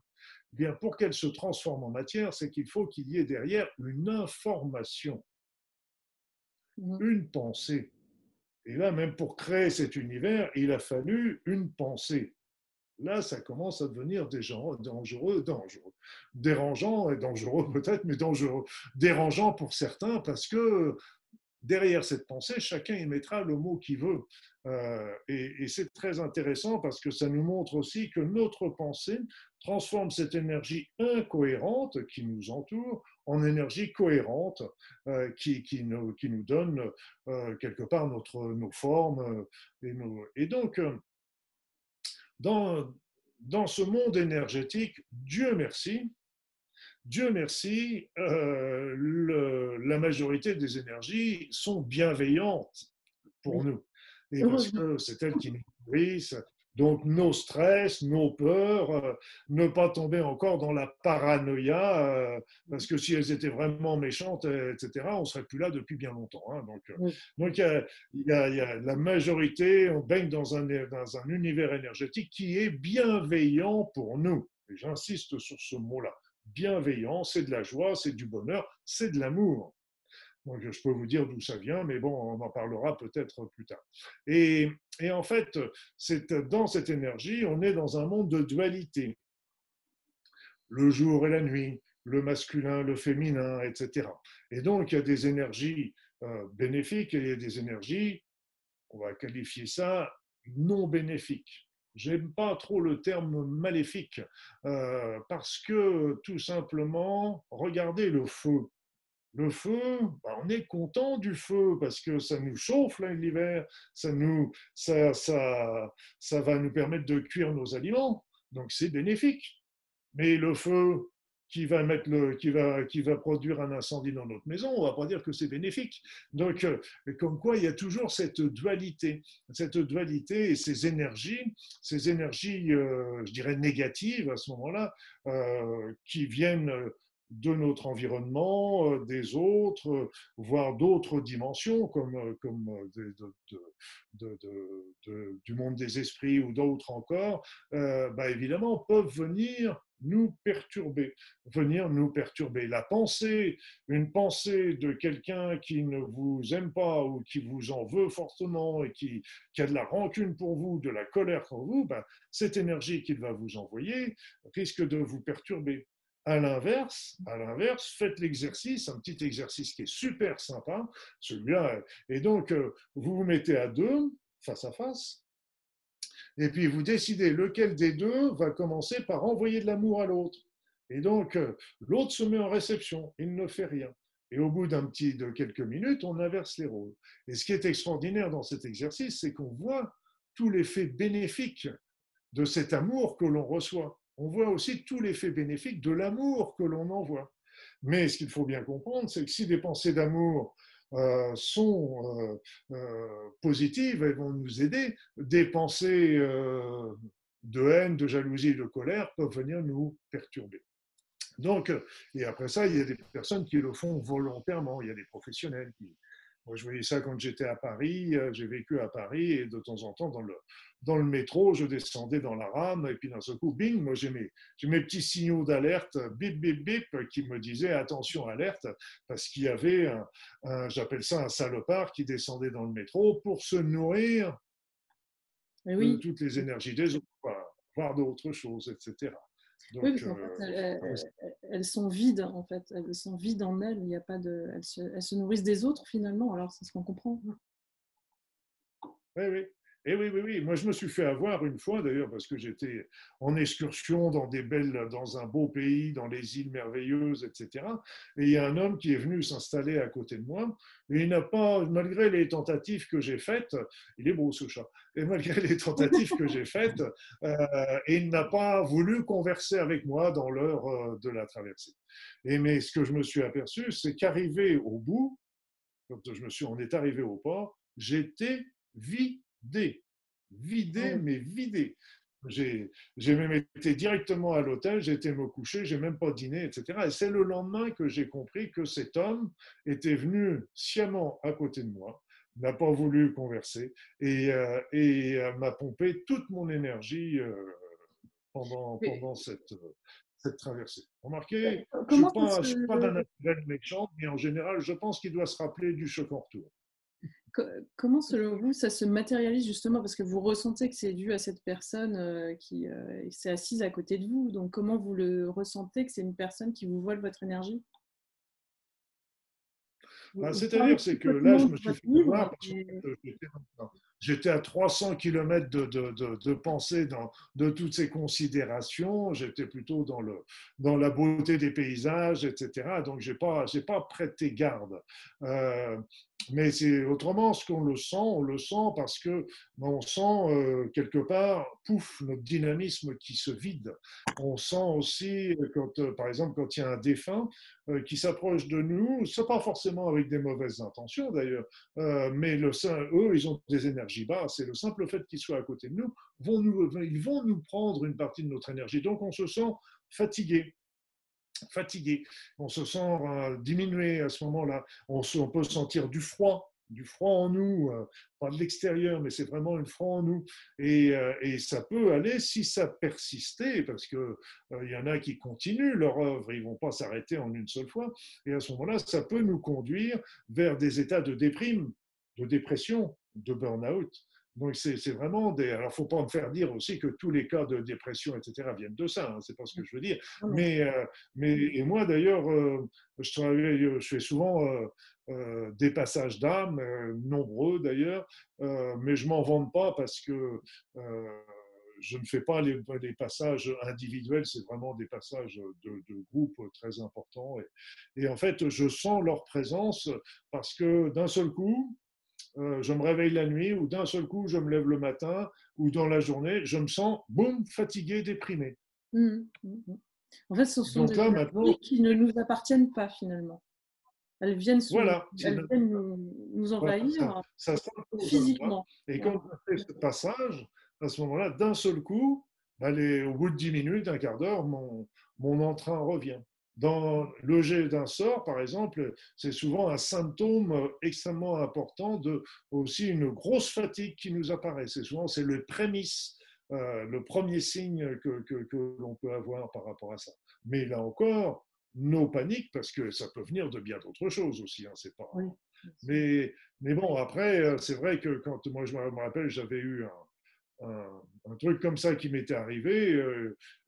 Eh bien, pour qu'elle se transforme en matière, c'est qu'il faut qu'il y ait derrière une information, Mhm. une pensée. Et là, même pour créer cet univers, il a fallu une pensée. Là, ça commence à devenir dangereux, dérangeant et dangereux peut-être, mais dangereux, dérangeant pour certains parce que derrière cette pensée, chacun y mettra le mot qu'il veut. Et c'est très intéressant parce que ça nous montre aussi que notre pensée transforme cette énergie incohérente qui nous entoure en énergie cohérente qui nous donne quelque part nos formes. Et donc, dans, dans ce monde énergétique, Dieu merci, la majorité des énergies sont bienveillantes pour Oui, nous. Et parce heureusement. que c'est elles qui nous nourrissent, Donc, nos stress, nos peurs, ne pas tomber encore dans la paranoïa, parce que si elles étaient vraiment méchantes, etc., on ne serait plus là depuis bien longtemps. Hein. Oui. Donc il y a la majorité, on baigne dans un univers énergétique qui est bienveillant pour nous. Et j'insiste sur ce mot-là. Bienveillant, c'est de la joie, c'est du bonheur, c'est de l'amour. Donc, je peux vous dire d'où ça vient, mais bon, on en parlera peut-être plus tard. Et en fait, dans cette énergie, on est dans un monde de dualité. Le jour et la nuit, le masculin, le féminin, etc. Et donc, il y a des énergies bénéfiques et il y a des énergies, on va qualifier ça, non bénéfiques. J'aime pas trop le terme maléfique parce que tout simplement, regardez le feu. Le feu, bah, on est content du feu parce que ça nous chauffe l'hiver, ça va nous permettre de cuire nos aliments, donc c'est bénéfique. Mais le feu qui va produire un incendie dans notre maison, on ne va pas dire que c'est bénéfique. Donc, comme quoi, il y a toujours cette dualité et ces énergies, je dirais négatives à ce moment-là, qui viennent de notre environnement, des autres, voire d'autres dimensions comme du monde des esprits ou d'autres encore, bah évidemment peuvent venir nous perturber. Une pensée de quelqu'un qui ne vous aime pas ou qui vous en veut fortement et qui a de la rancune pour vous, de la colère pour vous, ben, cette énergie qu'il va vous envoyer risque de vous perturber. À l'inverse, faites l'exercice, un petit exercice qui est super sympa, celui-là. Et donc, vous vous mettez à deux, face à face, et puis vous décidez lequel des deux va commencer par envoyer de l'amour à l'autre. Et donc, l'autre se met en réception, il ne fait rien. Et au bout de quelques minutes, on inverse les rôles. Et ce qui est extraordinaire dans cet exercice, c'est qu'on voit tout l'effet bénéfique de cet amour que l'on reçoit. On voit aussi tout l'effet bénéfique de l'amour que l'on envoie. Mais ce qu'il faut bien comprendre, c'est que si des pensées d'amour sont positives, elles vont nous aider. Des pensées de haine, de jalousie, de colère peuvent venir nous perturber. Donc, et après ça, il y a des personnes qui le font volontairement. Il y a des professionnels qui. Moi, je voyais ça quand j'étais à Paris. J'ai vécu à Paris et de temps en temps, dans le métro, je descendais dans la rame et puis d'un seul coup, bing, moi j'ai mes petits signaux d'alerte, bip, bip, bip, qui me disaient attention, alerte, parce qu'il y avait j'appelle ça un salopard qui descendait dans le métro pour se nourrir de Oui. toutes les énergies des autres, voire d'autres choses, etc. Oui, Donc, parce qu'en fait, elles sont vides, en fait. Elles sont vides en elles. Il y a pas de... elles se nourrissent des autres, finalement. Alors, c'est ce qu'on comprend. oui, oui. Et oui, oui, oui. Moi, je me suis fait avoir une fois, d'ailleurs, parce que j'étais en excursion dans un beau pays, dans les îles merveilleuses, etc. Et il y a un homme qui est venu s'installer à côté de moi. Et il n'a pas, malgré les tentatives que j'ai faites, il est beau ce chat, et malgré les tentatives que j'ai faites, il n'a pas voulu converser avec moi dans l'heure de la traversée. Mais ce que je me suis aperçu, c'est qu'arrivé au bout, quand on est arrivé au port, j'étais vidé, Ah vidé, oui. mais vidé. J'ai même été directement à l'hôtel, j'ai été me coucher, j'ai même pas dîné, etc. Et c'est le lendemain que j'ai compris que cet homme était venu sciemment à côté de moi, n'a pas voulu converser et m'a pompé toute mon énergie Mais, pendant cette traversée. Remarquez, comment ça je suis pas se... d'un naturel méchant, mais en général, je pense qu'il doit se rappeler du second retour. Comment, selon vous, ça se matérialise justement parce que vous ressentez que c'est dû à cette personne qui s'est assise à côté de vous. Donc, comment vous le ressentez que c'est une personne qui vous vole votre énergie? Vous parlez C'est-à-dire, c'est que là, complètement je de me suis votre fait avoir livre. parce que j'étais à 300 km de pensée de toutes ces considérations. J'étais plutôt dans la beauté des paysages, etc. Donc, j'ai pas prêté garde. Euh, mais c'est autrement, ce qu'on on le sent parce que on sent quelque part, pouf, notre dynamisme qui se vide. On sent aussi, par exemple, quand il y a un défunt qui s'approche de nous, c'est pas forcément avec des mauvaises intentions d'ailleurs, mais eux, ils ont des énergies énergie basse, et le simple fait qu'ils soient à côté de nous, ils vont nous prendre une partie de notre énergie. Donc on se sent fatigué. Fatigué, on se sent diminué à ce moment-là, on peut sentir du froid en nous, pas de l'extérieur, mais c'est vraiment une froid en nous. Et ça peut aller, si ça persistait, parce qu'il y en a qui continuent leur œuvre, ils ne vont pas s'arrêter en une seule fois, et à ce moment-là, ça peut nous conduire vers des états de déprime, de dépression, de burn-out. Donc c'est vraiment des. Alors, il ne faut pas me faire dire aussi que tous les cas de dépression, etc., viennent de ça, hein, c'est pas ce que je veux dire. Mais, et moi d'ailleurs, je fais souvent des passages d'âme, nombreux d'ailleurs, mais je m'en vante pas parce que je ne fais pas les passages individuels, c'est vraiment des passages de groupe très importants. Et en fait, je sens leur présence parce que d'un seul coup, je me réveille la nuit, ou d'un seul coup, je me lève le matin, ou dans la journée, je me sens, boum, fatigué, déprimé. Mmh, mmh, mmh. En fait, ce sont Donc des là, maintenant, énergies qui ne nous appartiennent pas finalement. Elles viennent, voilà, elles viennent nous voilà, envahir ça s'impose à moi. physiquement. Et Voilà. quand je fais ce passage, à ce moment-là, d'un seul coup, au bout de 10 minutes, un quart d'heure, mon entrain revient. Dans le jet d'un sort, par exemple, c'est souvent un symptôme extrêmement important de aussi une grosse fatigue qui nous apparaît. C'est le prémisse, le premier signe que l'on peut avoir par rapport à ça. Mais là encore, nos paniques, parce que ça peut venir de bien d'autres choses aussi. Hein, c'est pas. Oui. Mais bon, après, c'est vrai que quand moi je me rappelle, j'avais eu un truc comme ça qui m'était arrivé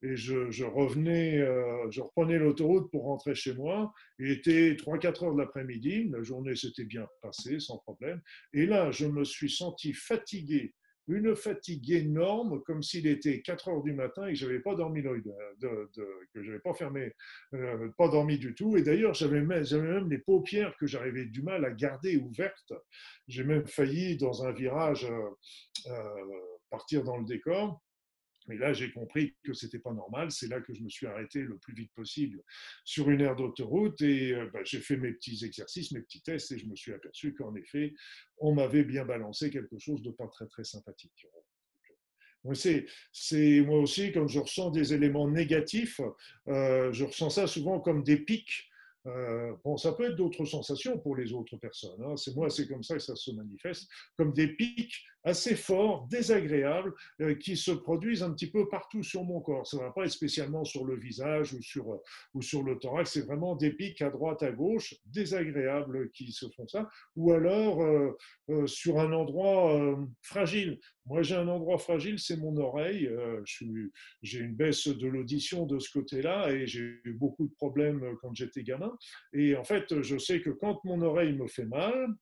et je reprenais l'autoroute pour rentrer chez moi. Il était 3-4 heures de l'après-midi, la journée s'était bien passée sans problème. Et là, je me suis senti fatigué, une fatigue énorme, comme s'il était 4 heures du matin et que je n'avais pas dormi que j'avais pas fermé, pas dormi du tout. Et d'ailleurs, j'avais même les paupières que j'arrivais du mal à garder ouvertes. J'ai même failli, dans un virage, partir dans le décor. Mais là, j'ai compris que c'était pas normal. C'est là que je me suis arrêté le plus vite possible sur une aire d'autoroute et j'ai fait mes petits exercices, mes petits tests et je me suis aperçu qu'en effet, on m'avait bien balancé quelque chose de pas très très sympathique. Moi aussi, quand je ressens des éléments négatifs, je ressens ça souvent comme des pics. Bon, ça peut être d'autres sensations pour les autres personnes. Hein. C'est comme ça que ça se manifeste, comme des pics assez forts, désagréables, qui se produisent un petit peu partout sur mon corps. Ça ne va pas être spécialement sur le visage ou sur le thorax, c'est vraiment des pics à droite, à gauche, désagréables qui se font ça, ou alors sur un endroit fragile. Moi, j'ai un endroit fragile, c'est mon oreille. J'ai une baisse de l'audition de ce côté-là et j'ai eu beaucoup de problèmes quand j'étais gamin. Et en fait, je sais que quand mon oreille me fait mal,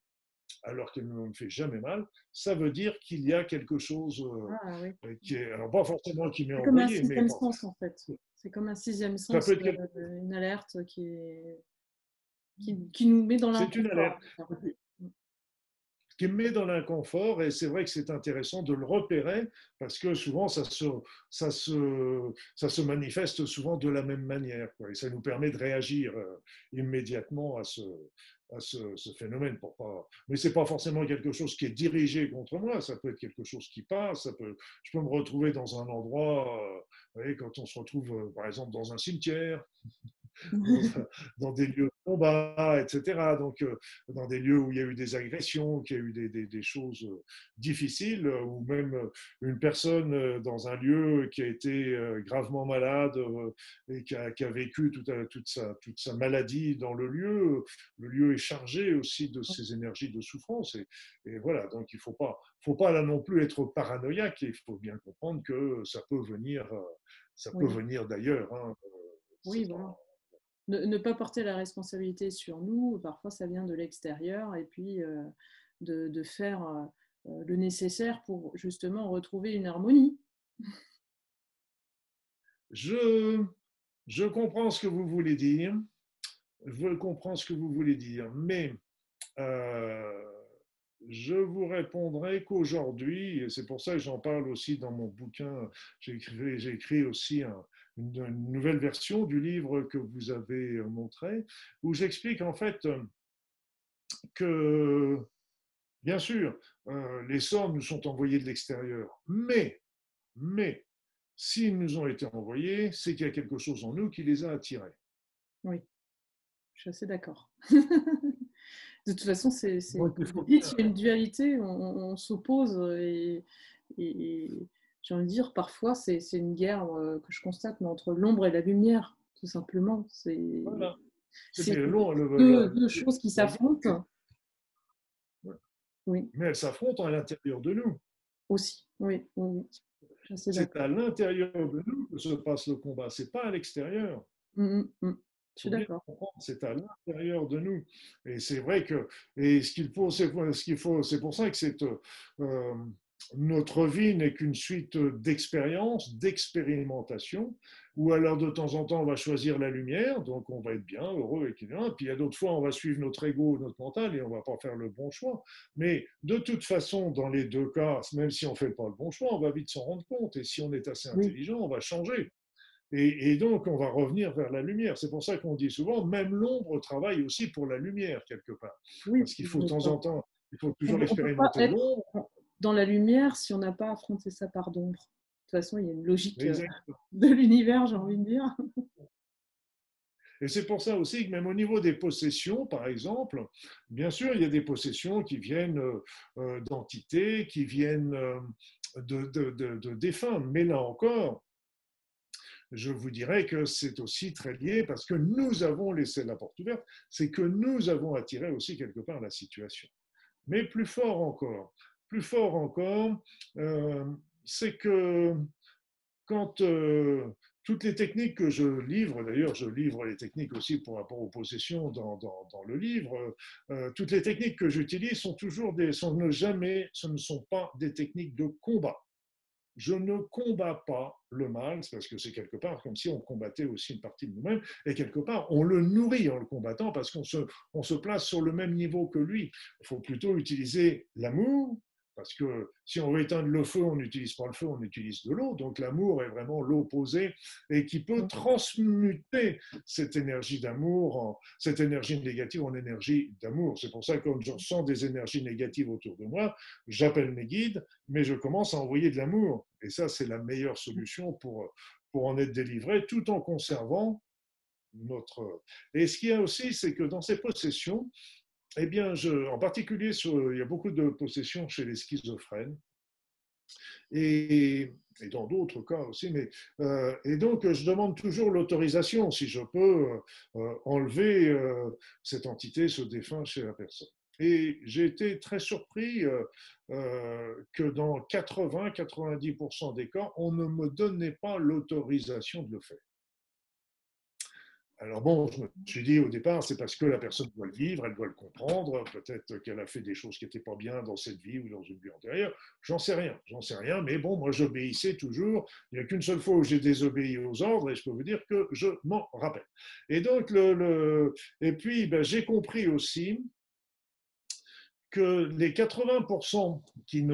alors qu'elle ne me fait jamais mal, ça veut dire qu'il y a quelque chose Ah oui. qui est, alors pas forcément qui m'est C'est comme un envoyé, mais sixième bon, sens en fait. C'est comme un sixième ça peut sens, être quelque... une alerte qui nous met dans C'est une alerte l'inconfort. qui me met dans l'inconfort et c'est vrai que c'est intéressant de le repérer parce que souvent ça se manifeste souvent de la même manière quoi, et ça nous permet de réagir immédiatement ce phénomène pour pas... mais c'est pas forcément quelque chose qui est dirigé contre moi, ça peut être quelque chose qui passe, je peux me retrouver dans un endroit vous voyez, quand on se retrouve par exemple dans un cimetière dans, dans des lieux de combat, etc. Donc, dans des lieux où il y a eu des agressions, qu'il y a eu des choses difficiles, ou même une personne dans un lieu qui a été gravement malade et qui a vécu toute sa maladie dans le lieu est chargé aussi de ces énergies de souffrance. Et voilà, donc il ne faut pas là non plus être paranoïaque, il faut bien comprendre que ça peut Oui, venir d'ailleurs. Hein. oui, C'est pas, voilà. Ne pas porter la responsabilité sur nous, parfois ça vient de l'extérieur, et puis de faire le nécessaire pour justement retrouver une harmonie. Je, je comprends ce que vous voulez dire. Je comprends ce que vous voulez dire, mais euh, je vous répondrai qu'aujourd'hui, et c'est pour ça que j'en parle aussi dans mon bouquin, j'ai écrit aussi une nouvelle version du livre que vous avez montré, où j'explique en fait que, bien sûr, les sorts nous sont envoyés de l'extérieur. Mais, s'ils nous ont été envoyés, c'est qu'il y a quelque chose en nous qui les a attirés. Oui, je suis assez d'accord. De toute façon, Donc, il comme vous faut dites, il y a une dualité, on s'oppose et j'ai envie de dire, parfois, c'est une guerre que je constate, mais entre l'ombre et la lumière, tout simplement. voilà. C'est Mais long, deux choses qui la lumière, s'affrontent. Oui, mais elles s'affrontent à l'intérieur de nous. aussi. Oui, oui, oui. Je suis assez C'est d'accord. à l'intérieur de nous que se passe le combat, c'est pas à l'extérieur. Je Il suis faut bien d'accord. comprendre, c'est à l'intérieur de nous. Et c'est vrai que, et c'est pour ça que euh, notre vie n'est qu'une suite d'expériences, d'expérimentations, où alors de temps en temps on va choisir la lumière, donc on va être bien, heureux, équilibré, puis il y a d'autres fois on va suivre notre ego, notre mental, et on va pas faire le bon choix. Mais de toute façon, dans les deux cas, même si on fait pas le bon choix, on va vite s'en rendre compte, et si on est assez Oui, intelligent, on va changer. Et donc, on va revenir vers la lumière. C'est pour ça qu'on dit souvent, même l'ombre travaille aussi pour la lumière, quelque part. oui. Parce qu'il faut de temps en temps, il faut toujours On ne peut pas expérimenter être l'ombre. dans la lumière si on n'a pas affronté sa part d'ombre. De toute façon, il y a une logique Exactement. de l'univers, j'ai envie de dire. Et c'est pour ça aussi que même au niveau des possessions, par exemple, bien sûr, il y a des possessions qui viennent d'entités, qui viennent de défunts. Mais là encore, je vous dirais que c'est aussi très lié parce que nous avons laissé la porte ouverte, c'est que nous avons attiré aussi quelque part la situation. Mais plus fort encore, euh, c'est que quand toutes les techniques que je livre, d'ailleurs je livre les techniques aussi pour rapport aux possessions dans le livre, toutes les techniques que j'utilise sont toujours ce ne sont pas des techniques de combat. Je ne combats pas le mal, parce que c'est quelque part comme si on combattait aussi une partie de nous-mêmes, et quelque part on le nourrit en le combattant parce on se place sur le même niveau que lui. Il faut plutôt utiliser l'amour, parce que si on veut éteindre le feu, on n'utilise pas le feu, on utilise de l'eau. Donc l'amour est vraiment l'opposé et qui peut transmuter cette énergie d'amour, cette énergie négative en énergie d'amour. C'est pour ça que quand je ressens des énergies négatives autour de moi, j'appelle mes guides, mais je commence à envoyer de l'amour. Et ça, c'est la meilleure solution pour en être délivré, tout en conservant notre... Et ce qu'il y a aussi, c'est que dans ces possessions, eh bien, en particulier, il y a beaucoup de possessions chez les schizophrènes, et, et dans d'autres cas aussi. Et donc, je demande toujours l'autorisation, si je peux enlever cette entité, ce défunt chez la personne. Et j'ai été très surpris que dans 80-90% des cas, on ne me donnait pas l'autorisation de le faire. Alors bon, je me suis dit au départ, c'est parce que la personne doit le vivre, elle doit le comprendre, peut-être qu'elle a fait des choses qui n'étaient pas bien dans cette vie ou dans une vie antérieure, j'en sais rien, mais bon, moi j'obéissais toujours, il n'y a qu'une seule fois où j'ai désobéi aux ordres et je peux vous dire que je m'en rappelle. Et donc, et puis ben, j'ai compris aussi que les 80% qui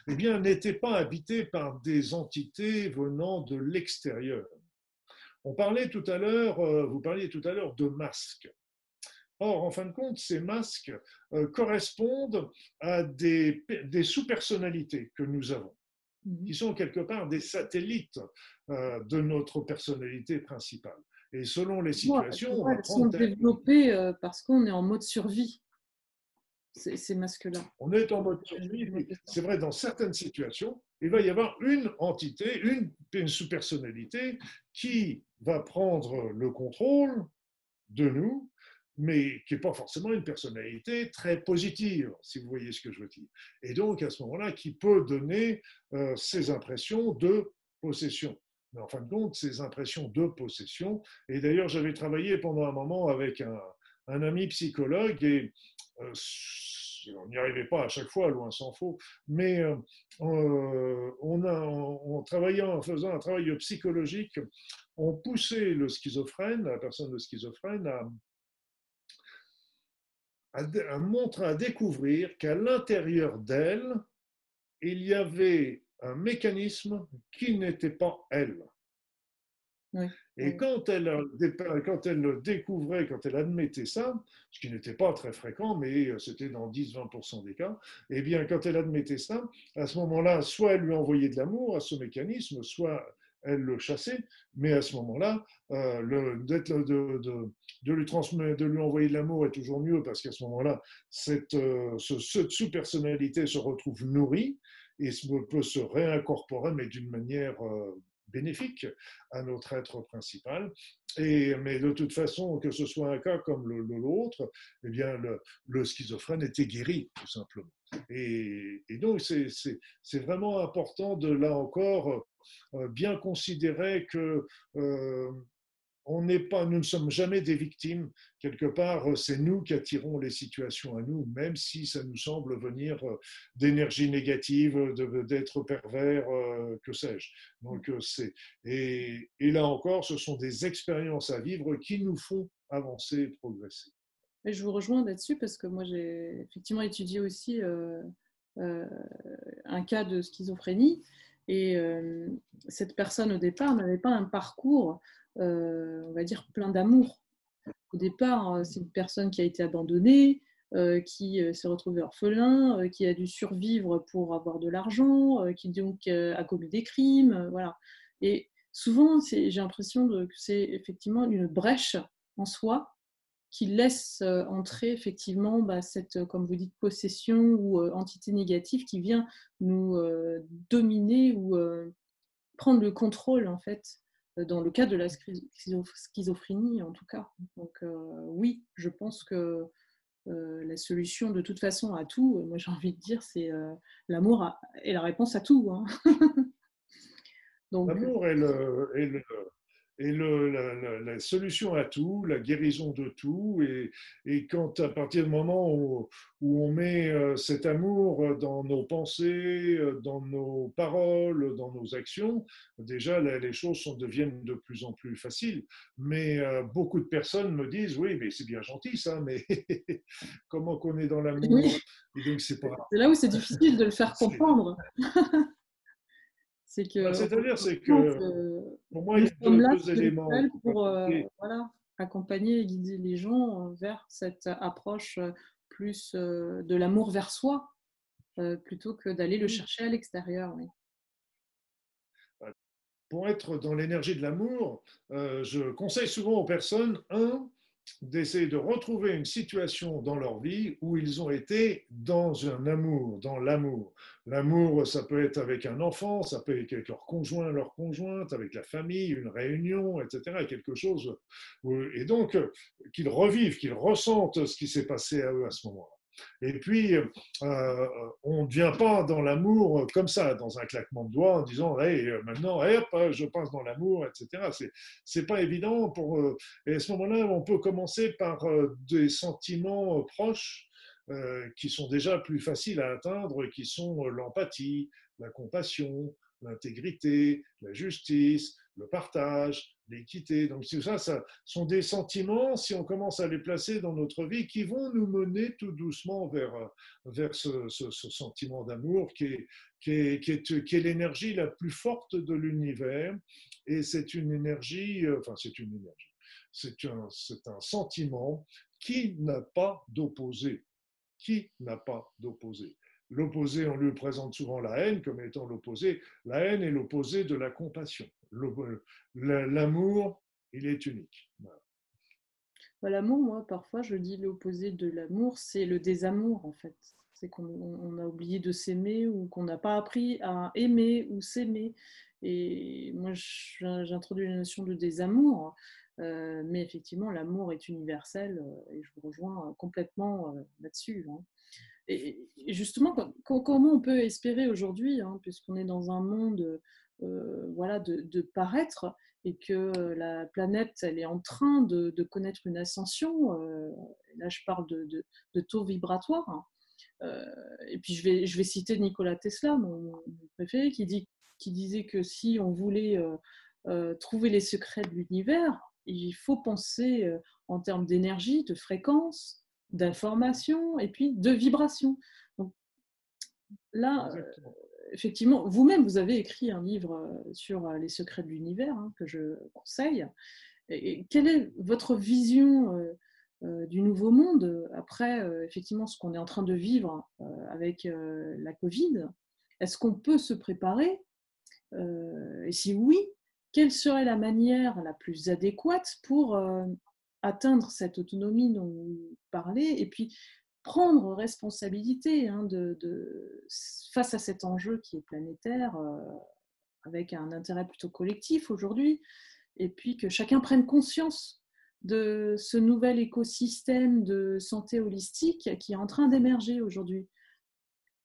eh bien, n'étaient pas habités par des entités venant de l'extérieur. On parlait tout à l'heure, vous parliez tout à l'heure de masques. Or, en fin de compte, ces masques correspondent à des sous-personnalités que nous avons, qui sont quelque part des satellites de notre personnalité principale. Et selon les situations, on va Elles sont prendre tel. développées parce qu'on est en mode survie, ces masques-là. On est en mode survie. C'est vrai, dans certaines situations, il va y avoir une entité, une sous-personnalité qui va prendre le contrôle de nous, mais qui n'est pas forcément une personnalité très positive, si vous voyez ce que je veux dire. Et donc, à ce moment-là, qui peut donner ces impressions de possession. Mais en fin de compte, ces impressions de possession. Et d'ailleurs, j'avais travaillé pendant un moment avec un ami psychologue et on n'y arrivait pas à chaque fois, loin s'en faut, mais on travaillait en faisant un travail psychologique, on poussait le schizophrène, la personne de schizophrène, à découvrir qu'à l'intérieur d'elle, il y avait un mécanisme qui n'était pas elle. Oui, Et oui. quand elle le découvrait, quand elle admettait ça, ce qui n'était pas très fréquent, mais c'était dans 10-20% des cas, eh bien, quand elle admettait ça, à ce moment-là, soit elle lui envoyait de l'amour à ce mécanisme, soit elle le chassait, mais à ce moment-là, de lui envoyer de l'amour est toujours mieux parce qu'à ce moment-là, cette sous-personnalité se retrouve nourrie et peut se réincorporer, mais d'une manière bénéfique à notre être principal. Mais de toute façon, que ce soit un cas comme l'autre, eh bien, le schizophrène était guéri, tout simplement. Et donc, c'est vraiment important de, là encore, bien considérer que on n'est pas, nous ne sommes jamais des victimes. Quelque part, c'est nous qui attirons les situations à nous, même si ça nous semble venir d'énergie négative, d'être pervers, que sais-je. Donc, et là encore, ce sont des expériences à vivre qui nous font avancer et progresser. Et je vous rejoins là-dessus parce que moi j'ai effectivement étudié aussi euh, un cas de schizophrénie et cette personne au départ n'avait pas un parcours, on va dire, plein d'amour. Au départ, c'est une personne qui a été abandonnée, qui s'est retrouvée orphelin, qui a dû survivre pour avoir de l'argent, qui donc a commis des crimes, voilà. Et souvent, j'ai l'impression que c'est effectivement une brèche en soi qui laisse entrer effectivement cette, comme vous dites, possession ou entité négative qui vient nous dominer ou prendre le contrôle en fait dans le cas de la schizophrénie en tout cas. Donc oui, je pense que la solution de toute façon à tout, moi j'ai envie de dire, c'est l'amour est la réponse à tout. Hein. Donc L'amour est la solution à tout, la guérison de tout. Et quand, à partir du moment où on met cet amour dans nos pensées, dans nos paroles, dans nos actions, déjà les choses deviennent de plus en plus faciles. Mais beaucoup de personnes me disent, oui, mais c'est bien gentil ça, mais comment qu'on est dans l'amour? oui, Et donc, c'est pas. c'est là où c'est difficile de le faire comprendre. C'est que C'est-à-dire, c'est heureusement que pour moi, nous il y a sommes là deux éléments. Il spirituels faut pas pour oublier. voilà, accompagner et guider les gens vers cette approche plus de l'amour vers soi, plutôt que d'aller le Oui. chercher à l'extérieur. Oui. Pour être dans l'énergie de l'amour, je conseille souvent aux personnes, d'essayer de retrouver une situation dans leur vie où ils ont été dans un amour, dans l'amour. L'amour, ça peut être avec un enfant, ça peut être avec leur conjoint, leur conjointe, avec la famille, une réunion, etc. Quelque chose. Et donc, qu'ils revivent, qu'ils ressentent ce qui s'est passé à eux à ce moment-là. Et puis, on ne vient pas dans l'amour comme ça, dans un claquement de doigts, en disant hey, maintenant, hop, je passe dans l'amour, etc. C'est pas évident. Et à ce moment-là, on peut commencer par des sentiments proches qui sont déjà plus faciles à atteindre, qui sont l'empathie, la compassion, l'intégrité, la justice, le partage, l'équité. Donc tout ça, ça sont des sentiments, si on commence à les placer dans notre vie, qui vont nous mener tout doucement vers ce sentiment d'amour qui est l'énergie la plus forte de l'univers. Et c'est une énergie, enfin c'est une énergie, c'est un sentiment qui n'a pas d'opposé. Qui n'a pas d'opposé? L'opposé, on lui présente souvent la haine comme étant l'opposé. La haine est l'opposé de la compassion. L'amour, il est unique. Voilà. L'amour, moi, parfois, je dis l'opposé de l'amour, c'est le désamour, en fait. C'est qu'on a oublié de s'aimer ou qu'on n'a pas appris à aimer ou s'aimer. Et moi, j'introduis la notion de désamour, mais effectivement, l'amour est universel et je vous rejoins complètement là-dessus. Hein. Et justement, comment on peut espérer aujourd'hui, hein, puisqu'on est dans un monde voilà, de paraître et que la planète elle est en train de connaître une ascension, là je parle de taux vibratoires, hein. Et puis je vais citer Nikola Tesla, mon préféré, qui disait que si on voulait trouver les secrets de l'univers, il faut penser en termes d'énergie, de fréquence, d'information et puis de vibration. Donc là, Exactement. effectivement, vous-même, vous avez écrit un livre sur les secrets de l'univers, hein, que je conseille. Et quelle est votre vision du nouveau monde après, effectivement, ce qu'on est en train de vivre avec la Covid? Est-ce qu'on peut se préparer? Et si oui, quelle serait la manière la plus adéquate pour atteindre cette autonomie dont vous parlez et puis prendre responsabilité, hein, face à cet enjeu qui est planétaire, avec un intérêt plutôt collectif aujourd'hui, et puis que chacun prenne conscience de ce nouvel écosystème de santé holistique qui est en train d'émerger aujourd'hui.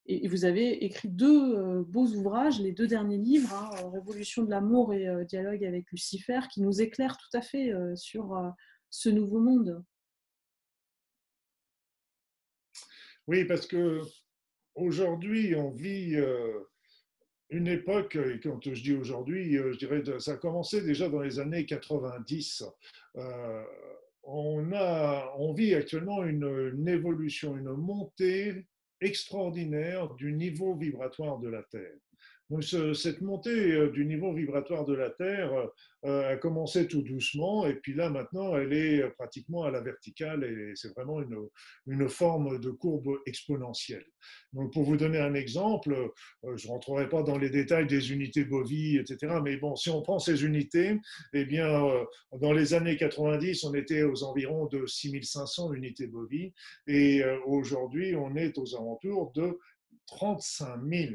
Et vous avez écrit deux beaux ouvrages, les deux derniers livres, hein, Révolution de l'amour et Dialogue avec Lucifer, qui nous éclairent tout à fait sur ce nouveau monde. Oui, parce que aujourd'hui, on vit une époque, et quand je dis aujourd'hui, je dirais que ça a commencé déjà dans les années 90. Euh, on vit actuellement une évolution, une montée extraordinaire du niveau vibratoire de la Terre. Donc, cette montée du niveau vibratoire de la Terre a commencé tout doucement, et puis là maintenant elle est pratiquement à la verticale, et c'est vraiment une forme de courbe exponentielle. Donc pour vous donner un exemple, je ne rentrerai pas dans les détails des unités bovies, etc., mais bon, si on prend ces unités, eh bien dans les années 90, on était aux environs de 6500 unités bovies, et aujourd'hui on est aux alentours de 35 000.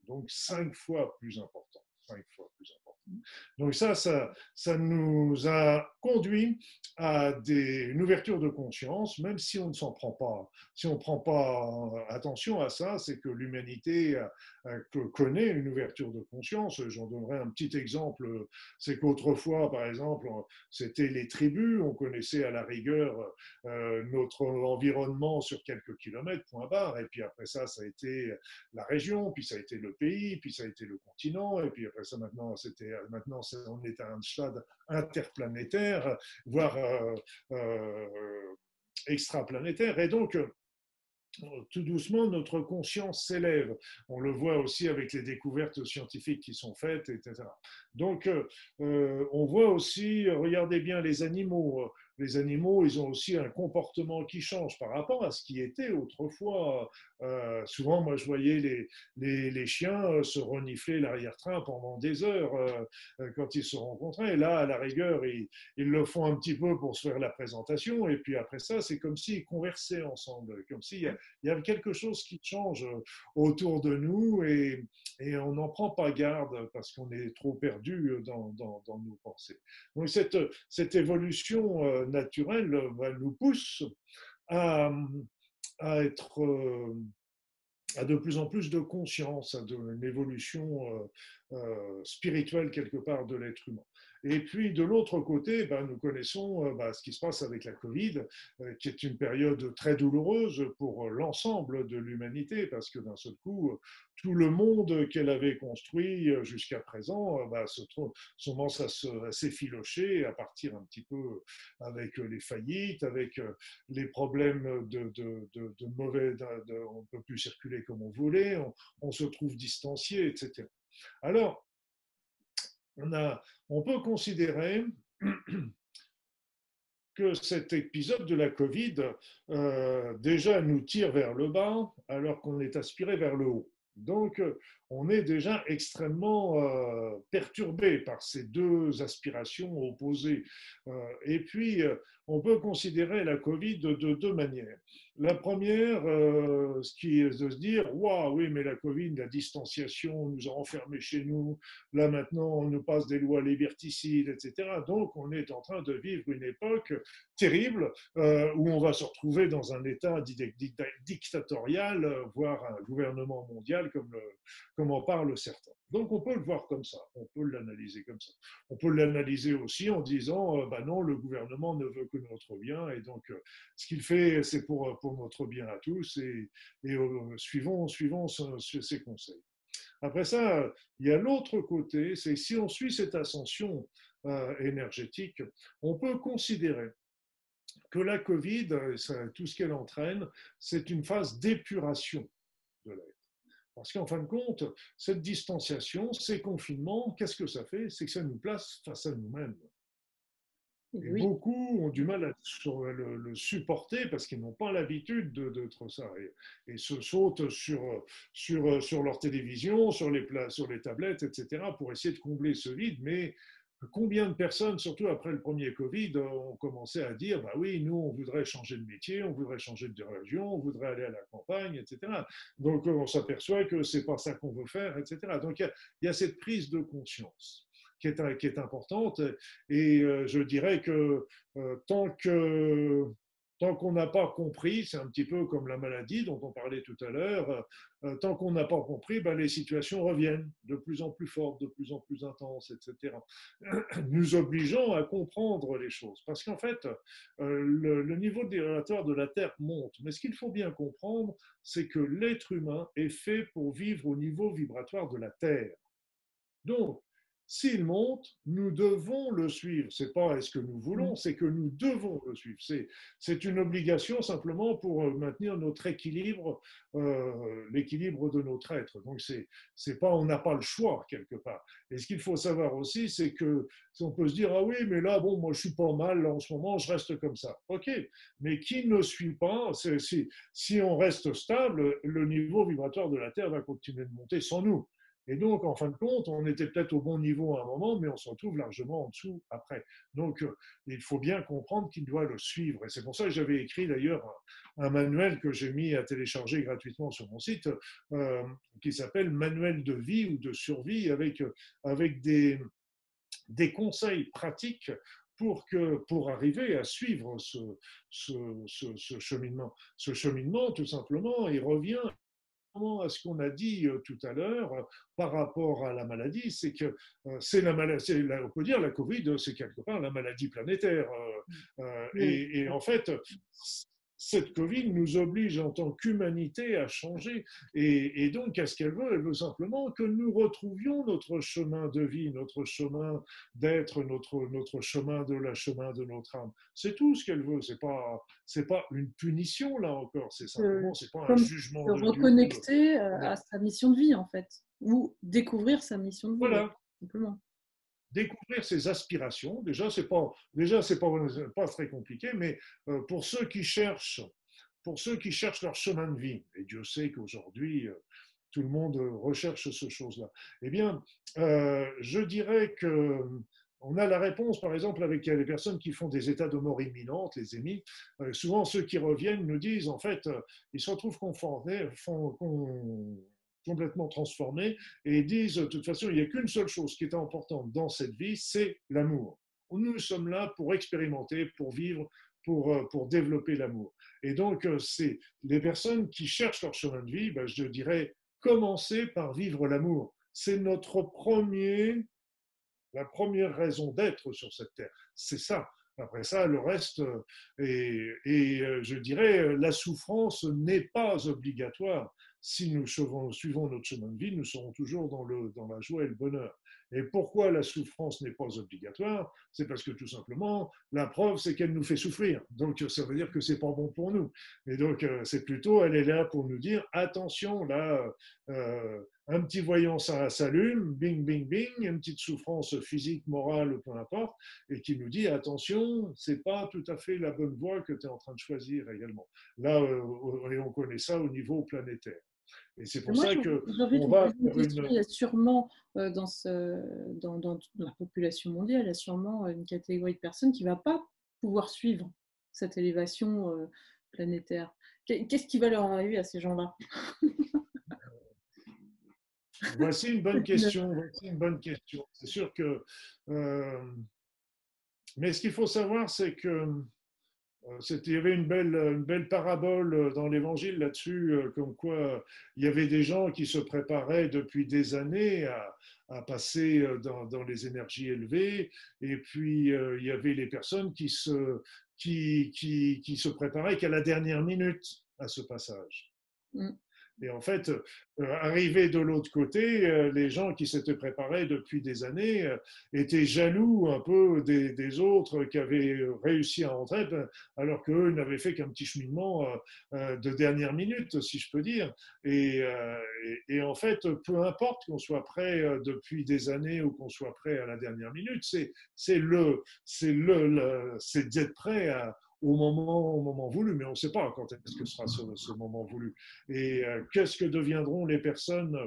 Donc 5 fois plus important. 5 fois plus important. Donc ça nous a conduit à une ouverture de conscience, même si on ne s'en prend pas. Si on ne prend pas attention à ça, c'est que l'humanité connaît une ouverture de conscience. J'en donnerai un petit exemple. C'est qu'autrefois, par exemple, c'était les tribus. On connaissait à la rigueur notre environnement sur quelques kilomètres, point barre. Et puis après ça a été la région, puis ça a été le pays, puis ça a été le continent, et puis après ça maintenant on est à un stade interplanétaire, voire extraplanétaire, et donc tout doucement, notre conscience s'élève. On le voit aussi avec les découvertes scientifiques qui sont faites, etc. Donc, on voit aussi, regardez bien les animaux. Les animaux, ils ont aussi un comportement qui change par rapport à ce qui était autrefois. Souvent, moi, je voyais les chiens se renifler l'arrière-train pendant des heures quand ils se rencontraient. Et là, à la rigueur, ils le font un petit peu pour se faire la présentation. Et puis après ça, c'est comme s'ils conversaient ensemble, comme s'il y a quelque chose qui change autour de nous, et on n'en prend pas garde parce qu'on est trop perdu dans nos pensées. Donc cette évolution naturelle nous pousse à, à être à de plus en plus de conscience, à une évolution spirituelle quelque part de l'être humain. Et puis de l'autre côté, nous connaissons ce qui se passe avec la Covid, qui est une période très douloureuse pour l'ensemble de l'humanité, parce que d'un seul coup, tout le monde qu'elle avait construit jusqu'à présent commence à s'effilocher, à partir un petit peu avec les faillites, avec les problèmes de mauvais, on ne peut plus circuler comme on voulait, on se trouve distancié, etc. Alors, on peut considérer que cet épisode de la Covid déjà nous tire vers le bas alors qu'on est aspiré vers le haut. Donc, on est déjà extrêmement perturbé par ces deux aspirations opposées. Et puis, on peut considérer la Covid de deux manières. La première, ce qui est de se dire, waouh, oui, mais la Covid, la distanciation nous a enfermés chez nous. Là, maintenant, on nous passe des lois liberticides, etc. Donc, on est en train de vivre une époque terrible où on va se retrouver dans un état dictatorial, voire un gouvernement mondial comme en parlent certains. Donc on peut le voir comme ça, on peut l'analyser comme ça. On peut l'analyser aussi en disant non, le gouvernement ne veut que notre bien, et donc ce qu'il fait, c'est pour notre bien à tous, et suivons ses conseils. Après ça, il y a l'autre côté, c'est si on suit cette ascension énergétique, on peut considérer que la Covid, tout ce qu'elle entraîne, c'est une phase d'épuration de l'être. Parce qu'en fin de compte, cette distanciation, ces confinements, qu'est-ce que ça fait? C'est que ça nous place face à nous-mêmes. Et Oui, beaucoup ont du mal à le supporter parce qu'ils n'ont pas l'habitude de ça. Et se sautent sur leur télévision, sur les tablettes, etc., pour essayer de combler ce vide. Mais combien de personnes, surtout après le premier Covid, ont commencé à dire, bah oui, nous, on voudrait changer de métier, on voudrait changer de région, on voudrait aller à la campagne, etc. Donc, on s'aperçoit que c'est pas ça qu'on veut faire, etc. Donc, il y a cette prise de conscience qui est importante. Et je dirais que tant que tant qu'on n'a pas compris, c'est un petit peu comme la maladie dont on parlait tout à l'heure, tant qu'on n'a pas compris, ben, les situations reviennent de plus en plus fortes, de plus en plus intenses, etc. Nous obligeant à comprendre les choses. Parce qu'en fait, le niveau vibratoire de la Terre monte. Mais ce qu'il faut bien comprendre, c'est que l'être humain est fait pour vivre au niveau vibratoire de la Terre. Donc, s'il monte, nous devons le suivre. Ce n'est pas est-ce que nous voulons, c'est que nous devons le suivre. C'est une obligation simplement pour maintenir notre équilibre, l'équilibre de notre être. Donc, c'est pas, on n'a pas le choix quelque part. Et ce qu'il faut savoir aussi, c'est que si on peut se dire, ah oui, mais là, bon, moi, je suis pas mal là, en ce moment, je reste comme ça. OK, mais qui ne suit pas, si on reste stable, le niveau vibratoire de la Terre va continuer de monter sans nous. Et donc, en fin de compte, on était peut-être au bon niveau à un moment, mais on se retrouve largement en dessous après. Donc, il faut bien comprendre qu'il doit le suivre. Et c'est pour ça que j'avais écrit d'ailleurs un manuel que j'ai mis à télécharger gratuitement sur mon site, qui s'appelle Manuel de vie ou de survie, avec des conseils pratiques pour arriver à suivre ce cheminement. Ce cheminement, tout simplement, il revient à ce qu'on a dit tout à l'heure par rapport à la maladie, c'est que c'est la maladie, on peut dire la Covid, c'est quelque part la maladie planétaire. oui. Et en fait, cette Covid nous oblige en tant qu'humanité à changer. Et donc, qu'est-ce qu'elle veut? Elle veut simplement que nous retrouvions notre chemin de vie, notre chemin d'être, notre chemin de notre âme. C'est tout ce qu'elle veut. C'est pas une punition là encore. C'est simplement, c'est pas un Comme jugement se de Dieu. reconnecter à sa mission de vie, en fait, ou découvrir sa mission de vie, Voilà, simplement. découvrir ses aspirations. C'est pas très compliqué, mais pour ceux qui cherchent, leur chemin de vie, et Dieu sait qu'aujourd'hui tout le monde recherche ce chose-là. Eh bien, je dirais que on a la réponse, par exemple, avec les personnes qui font des états de mort imminente, les émis. Souvent, ceux qui reviennent nous disent, en fait, ils se retrouvent complètement transformés et disent, de toute façon, il n'y a qu'une seule chose qui est importante dans cette vie, c'est l'amour. Nous sommes là pour expérimenter, pour vivre, pour développer l'amour. Et donc, c'est les personnes qui cherchent leur chemin de vie, ben, je dirais, commencer par vivre l'amour. C'est la première raison d'être sur cette terre. C'est ça. Après ça, le reste, je dirais, la souffrance n'est pas obligatoire. Si nous suivons notre chemin de vie, nous serons toujours dans la joie et le bonheur. Et pourquoi la souffrance n'est pas obligatoire? C'est parce que tout simplement, la preuve, c'est qu'elle nous fait souffrir. Donc, ça veut dire que c'est pas bon pour nous. Et donc, c'est plutôt, elle est là pour nous dire, attention, là, un petit voyant ça s'allume, bing, bing, bing, une petite souffrance physique, morale, peu importe, et qui nous dit attention, c'est pas tout à fait la bonne voie que tu es en train de choisir également. Là, et on connaît ça au niveau planétaire. Et c'est pour Moi, ça j'ai envie de qu'on vous va poser une vers question. une. Il y a sûrement, dans la population mondiale, il y a sûrement une catégorie de personnes qui ne va pas pouvoir suivre cette élévation planétaire. Qu'est-ce qui va leur arriver à ces gens-là? Voici une bonne question. Voici une bonne question. C'est sûr que. Mais ce qu'il faut savoir, c'est que il y avait une belle parabole dans l'Évangile là-dessus, comme quoi il y avait des gens qui se préparaient depuis des années à passer dans les énergies élevées, et puis il y avait les personnes qui se préparaient qu'à la dernière minute à ce passage. Mm. Et en fait, arrivé de l'autre côté, les gens qui s'étaient préparés depuis des années étaient jaloux un peu des autres qui avaient réussi à rentrer, alors qu'eux n'avaient fait qu'un petit cheminement de dernière minute, si je peux dire. Et en fait, peu importe qu'on soit prêt depuis des années ou qu'on soit prêt à la dernière minute, c'est d'être prêt au moment voulu, mais on ne sait pas quand est-ce que sera ce moment voulu. Et qu'est-ce que deviendront les personnes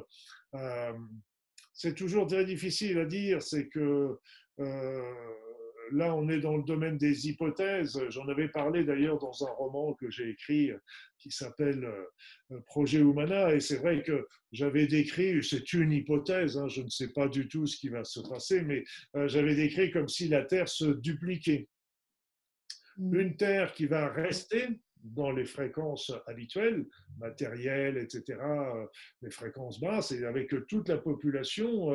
euh, C'est toujours très difficile à dire, c'est que euh, là, on est dans le domaine des hypothèses. J'en avais parlé d'ailleurs dans un roman que j'ai écrit qui s'appelle Projet Humana. Et c'est vrai que j'avais décrit, c'est une hypothèse, hein, je ne sais pas du tout ce qui va se passer, mais j'avais décrit comme si la Terre se dupliquait. Une Terre qui va rester dans les fréquences habituelles, matérielles, etc., les fréquences basses, et avec toute la population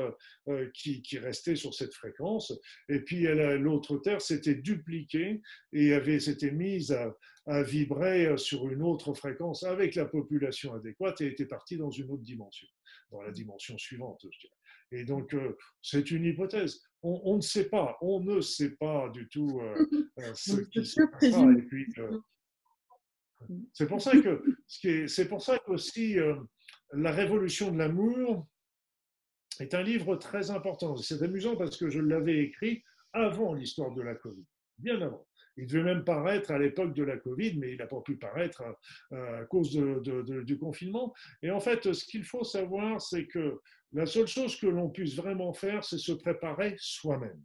qui restait sur cette fréquence. Et puis l'autre Terre s'était dupliquée et s'était mise à vibrer sur une autre fréquence avec la population adéquate et était partie dans une autre dimension, dans la dimension suivante, je dirais. Et donc, c'est une hypothèse. On ne sait pas, on ne sait pas du tout ce On ne peut qui se que passera. présumer. Et puis, c'est pour ça que, c'est pour ça qu'aussi, La Révolution de l'amour est un livre très important. C'est amusant parce que je l'avais écrit avant l'histoire de la Covid, bien avant. Il devait même paraître à l'époque de la Covid, mais il n'a pas pu paraître à cause du confinement. Et en fait, ce qu'il faut savoir, c'est que la seule chose que l'on puisse vraiment faire, c'est se préparer soi-même.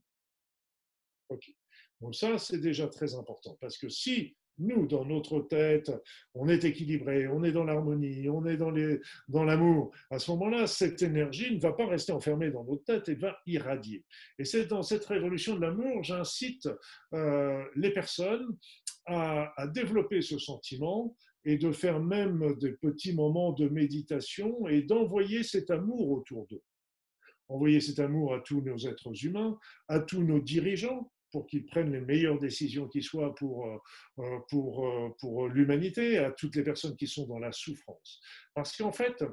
Okay. Donc ça, c'est déjà très important. Parce que si nous, dans notre tête, on est équilibré, on est dans l'harmonie, on est dans l'amour, à ce moment-là, cette énergie ne va pas rester enfermée dans notre tête et va irradier. Et c'est dans cette révolution de l'amour, j'incite les personnes à développer ce sentiment et de faire même des petits moments de méditation et d'envoyer cet amour autour d'eux. Envoyer cet amour à tous nos êtres humains, à tous nos dirigeants, pour qu'ils prennent les meilleures décisions qui soient pour l'humanité, à toutes les personnes qui sont dans la souffrance. Parce qu'en fait,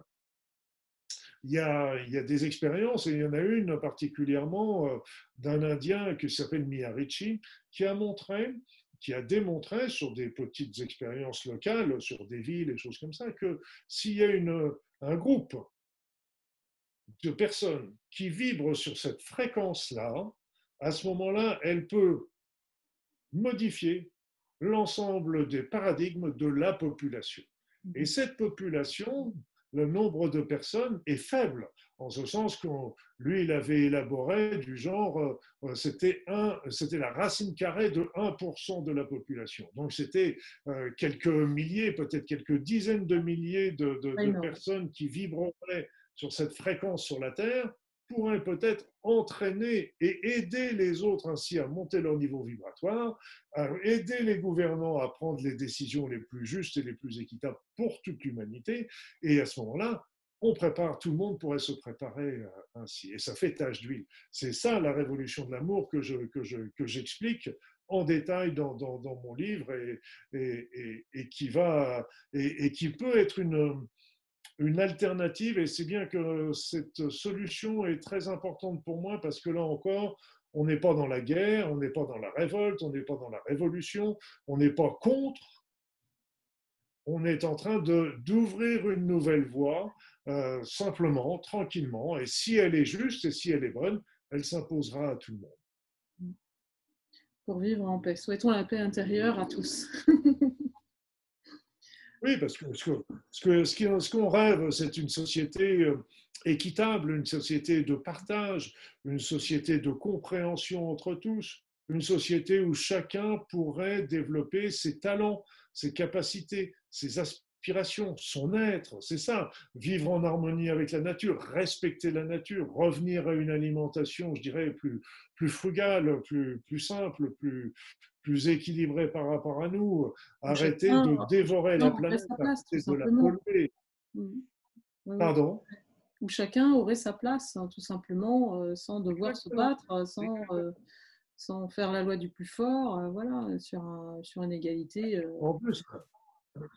il y a des expériences, et il y en a une particulièrement d'un Indien qui s'appelle Miharishi, qui a démontré sur des petites expériences locales, sur des villes et choses comme ça, que s'il y a un groupe de personnes qui vibrent sur cette fréquence-là, à ce moment-là, elle peut modifier l'ensemble des paradigmes de la population. Et cette population, le nombre de personnes est faible, en ce sens que lui, il avait élaboré du genre, c'était la racine carrée de 1% de la population. Donc c'était quelques milliers, peut-être quelques dizaines de milliers de personnes qui vibreraient sur cette fréquence sur la Terre pourraient peut-être entraîner et aider les autres ainsi à monter leur niveau vibratoire, à aider les gouvernants à prendre les décisions les plus justes et les plus équitables pour toute l'humanité. Et à ce moment-là, tout le monde pourrait se préparer ainsi. Et ça fait tache d'huile. C'est ça la révolution de l'amour que j'explique en détail dans mon livre et qui peut être une alternative, et c'est bien que cette solution est très importante pour moi parce que là encore, on n'est pas dans la guerre, on n'est pas dans la révolte, on n'est pas dans la révolution, on n'est pas contre, on est en train d'ouvrir une nouvelle voie, simplement, tranquillement, et si elle est juste et si elle est bonne, elle s'imposera à tout le monde. Pour vivre en paix. Souhaitons la paix intérieure à tous. Oui, parce que ce qu'on rêve, c'est une société équitable, une société de partage, une société de compréhension entre tous, une société où chacun pourrait développer ses talents, ses capacités, ses aspirations, son être. C'est ça, vivre en harmonie avec la nature, respecter la nature, revenir à une alimentation, je dirais, plus frugale, plus simple, plus équilibré par rapport à nous, arrêter de dévorer la planète, sa place, tout arrêter de la simplement. polluer. Pardon? Où chacun aurait sa place, hein, tout simplement, sans devoir Exactement. se battre, sans faire la loi du plus fort, voilà, sur une égalité. En plus,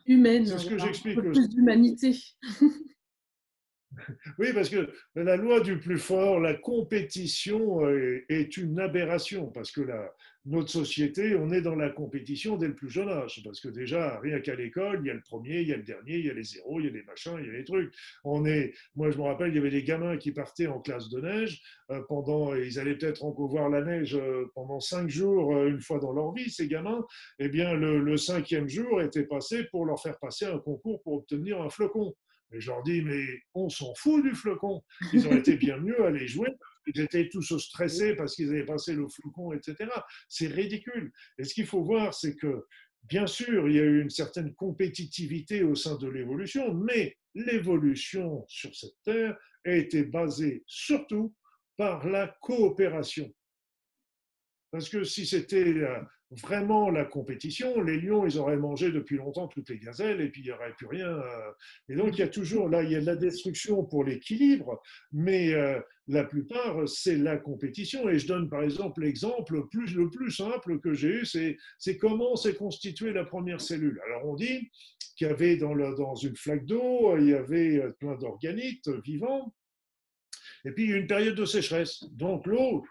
humaine, C'est il ce y que a un j'explique peu aussi. plus d'humanité. Oui, parce que la loi du plus fort, la compétition est une aberration, parce que notre société, on est dans la compétition dès le plus jeune âge, parce que déjà, rien qu'à l'école, il y a le premier, il y a le dernier, il y a les zéros, il y a les machins, il y a les trucs. Moi, je me rappelle, il y avait des gamins qui partaient en classe de neige, ils allaient peut-être encore voir la neige pendant 5 jours, une fois dans leur vie, ces gamins. Eh bien, le cinquième jour était passé pour leur faire passer un concours pour obtenir un flocon. Et je leur dis, mais on s'en fout du flocon. Ils auraient été bien mieux à aller jouer. Ils étaient tous stressés parce qu'ils avaient passé le flocon, etc. C'est ridicule. Et ce qu'il faut voir, c'est que, bien sûr, il y a eu une certaine compétitivité au sein de l'évolution, mais l'évolution sur cette terre a été basée surtout par la coopération. Parce que si c'était vraiment la compétition, les lions, ils auraient mangé depuis longtemps toutes les gazelles et puis il n'y aurait plus rien. Et donc, il y a toujours, là, il y a de la destruction pour l'équilibre, mais la plupart, c'est la compétition. Et je donne par exemple l'exemple le plus simple que j'ai eu, c'est comment s'est constituée la première cellule. Alors, on dit qu'il y avait dans une flaque d'eau, il y avait plein d'organites vivants, et puis il y a eu une période de sécheresse. Donc, l'eau,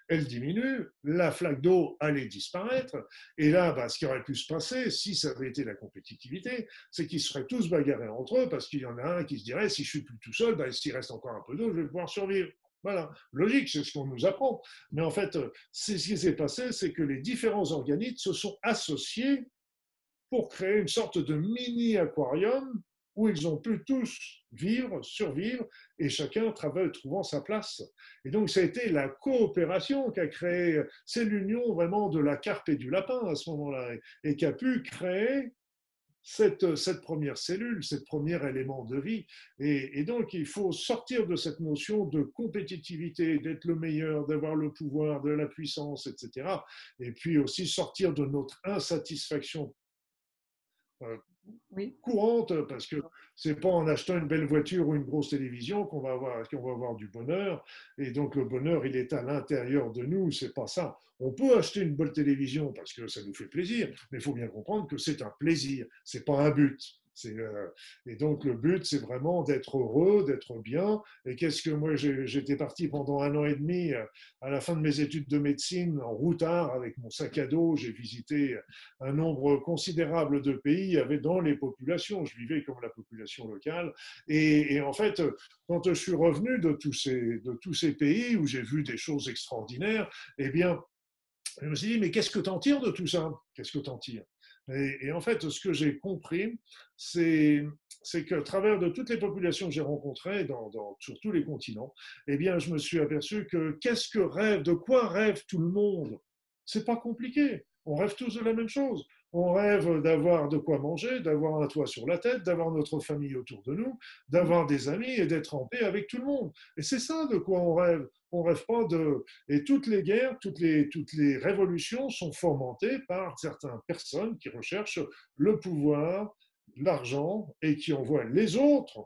elle diminue, la flaque d'eau allait disparaître, et là, ce qui aurait pu se passer, si ça avait été la compétitivité, c'est qu'ils seraient tous bagarrés entre eux, parce qu'il y en a un qui se dirait, si je suis plus tout seul, s'il reste encore un peu d'eau, je vais pouvoir survivre. Voilà, logique, c'est ce qu'on nous apprend. Mais en fait, c'est ce qui s'est passé, c'est que les différents organites se sont associés pour créer une sorte de mini-aquarium où ils ont pu tous vivre, survivre, et chacun travaille trouvant sa place. Et donc, ça a été la coopération qui a créé, c'est l'union vraiment de la carpe et du lapin à ce moment-là, et qui a pu créer cette première cellule, cette premier élément de vie. Et donc, il faut sortir de cette notion de compétitivité, d'être le meilleur, d'avoir le pouvoir, de la puissance, etc. Et puis aussi sortir de notre insatisfaction Oui, courante, parce que c'est pas en achetant une belle voiture ou une grosse télévision qu'on va avoir du bonheur. Et donc le bonheur, il est à l'intérieur de nous, c'est pas ça. On peut acheter une bonne télévision parce que ça nous fait plaisir, mais il faut bien comprendre que c'est un plaisir, c'est pas un but. Et donc le but, c'est vraiment d'être heureux, d'être bien. Et qu'est-ce que moi, j'étais parti pendant 1 an et demi à la fin de mes études de médecine en routard avec mon sac à dos. J'ai visité un nombre considérable de pays avait dans les populations. Je vivais comme la population locale. Et en fait, quand je suis revenu de tous ces pays où j'ai vu des choses extraordinaires, eh bien, je me suis dit, mais qu'est-ce que tu en tires de tout ça? Qu'est-ce que tu en tires? Et en fait, ce que j'ai compris, c'est qu'à travers de toutes les populations que j'ai rencontrées sur tous les continents, eh bien, je me suis aperçu que de quoi rêve tout le monde? C'est pas compliqué. On rêve tous de la même chose. On rêve d'avoir de quoi manger, d'avoir un toit sur la tête, d'avoir notre famille autour de nous, d'avoir des amis et d'être en paix avec tout le monde. Et c'est ça de quoi on rêve. On rêve pas de. Et toutes les guerres, toutes les révolutions sont fomentées par certaines personnes qui recherchent le pouvoir, l'argent et qui envoient les autres.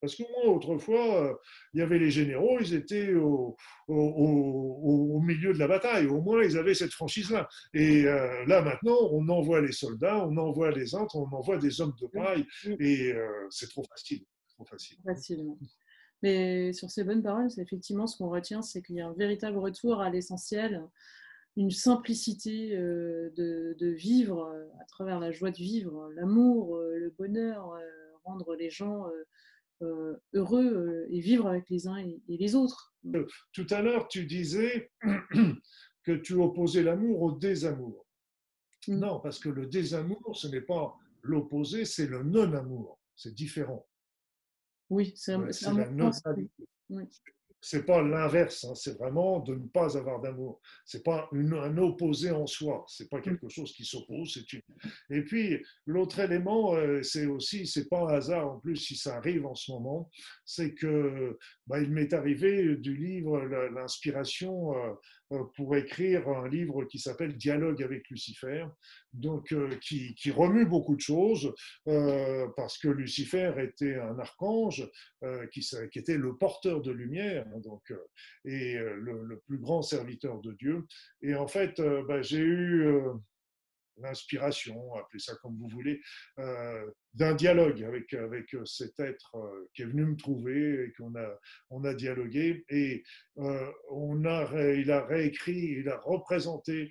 Parce que moi, autrefois, il y avait les généraux, ils étaient au milieu de la bataille. Au moins, ils avaient cette franchise-là. Et là, maintenant, on envoie les soldats, on envoie les autres, on envoie des hommes de paille. oui, Et c'est trop facile. Trop facile. facilement. Mais sur ces bonnes paroles, c'est effectivement ce qu'on retient, c'est qu'il y a un véritable retour à l'essentiel, une simplicité de vivre à travers la joie de vivre, l'amour, le bonheur, rendre les gens heureux et vivre avec les uns et les autres. Tout à l'heure, tu disais que tu opposais l'amour au désamour. Mm. Non, parce que le désamour, ce n'est pas l'opposé, c'est le non-amour. C'est différent. Oui, c'est C'est un la moment. neutralité. Oui. C'est pas l'inverse, hein, c'est vraiment de ne pas avoir d'amour. C'est pas un opposé en soi, c'est pas Mm. quelque chose qui s'oppose, c'est une. Et puis l'autre élément, c'est aussi, c'est pas un hasard en plus si ça arrive en ce moment, c'est que il m'est arrivé du livre l'inspiration pour écrire un livre qui s'appelle Dialogue avec Lucifer, donc qui remue beaucoup de choses parce que Lucifer était un archange qui était le porteur de lumière, hein, donc, et le plus grand serviteur de Dieu. Et en fait, j'ai eu l'inspiration, appelez ça comme vous voulez, d'un dialogue avec cet être qui est venu me trouver et on a dialogué et il a réécrit, il a représenté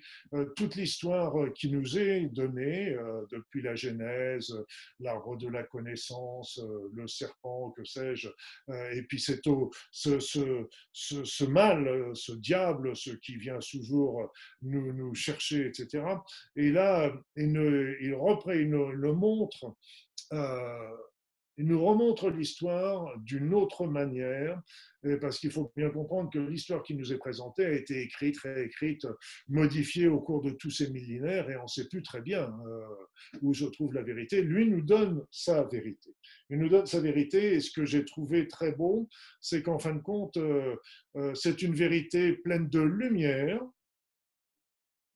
toute l'histoire qui nous est donnée depuis la Genèse, l'arbre de la connaissance, le serpent, que sais-je, et puis ce mal, ce diable, ce qui vient toujours nous chercher, etc. Et là, il nous montre, euh, il nous remontre l'histoire d'une autre manière, parce qu'il faut bien comprendre que l'histoire qui nous est présentée a été écrite, réécrite, modifiée au cours de tous ces millénaires, et on ne sait plus très bien où se trouve la vérité. Lui nous donne sa vérité. Il nous donne sa vérité, et ce que j'ai trouvé très beau, c'est qu'en fin de compte, c'est une vérité pleine de lumière,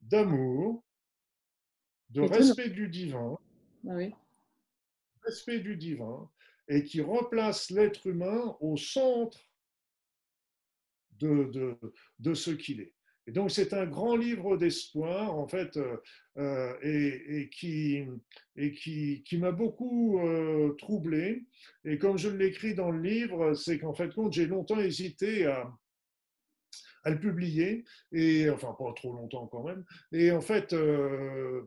d'amour, de Étonnant. respect du divin, Ah oui. respect du divin, et qui replace l'être humain au centre de, de, de ce qu'il est. Et donc c'est un grand livre d'espoir, en fait, qui m'a beaucoup troublé. Et comme je l'écris dans le livre, c'est qu'en fait, j'ai longtemps hésité à le publier, et enfin pas trop longtemps quand même, et en fait,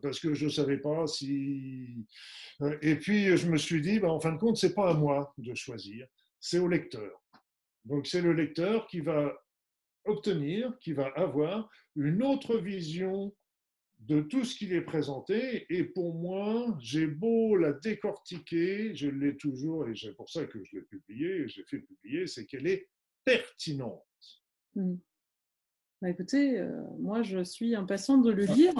parce que je ne savais pas si... Et puis je me suis dit, en fin de compte, c'est pas à moi de choisir, c'est au lecteur. Donc c'est le lecteur qui va obtenir, qui va avoir une autre vision de tout ce qui est présenté, et pour moi, j'ai beau la décortiquer, je l'ai toujours, et c'est pour ça que je l'ai publié, j'ai fait publier, c'est qu'elle est pertinente. Mm. Bah, écoutez, moi je suis impatiente de le lire.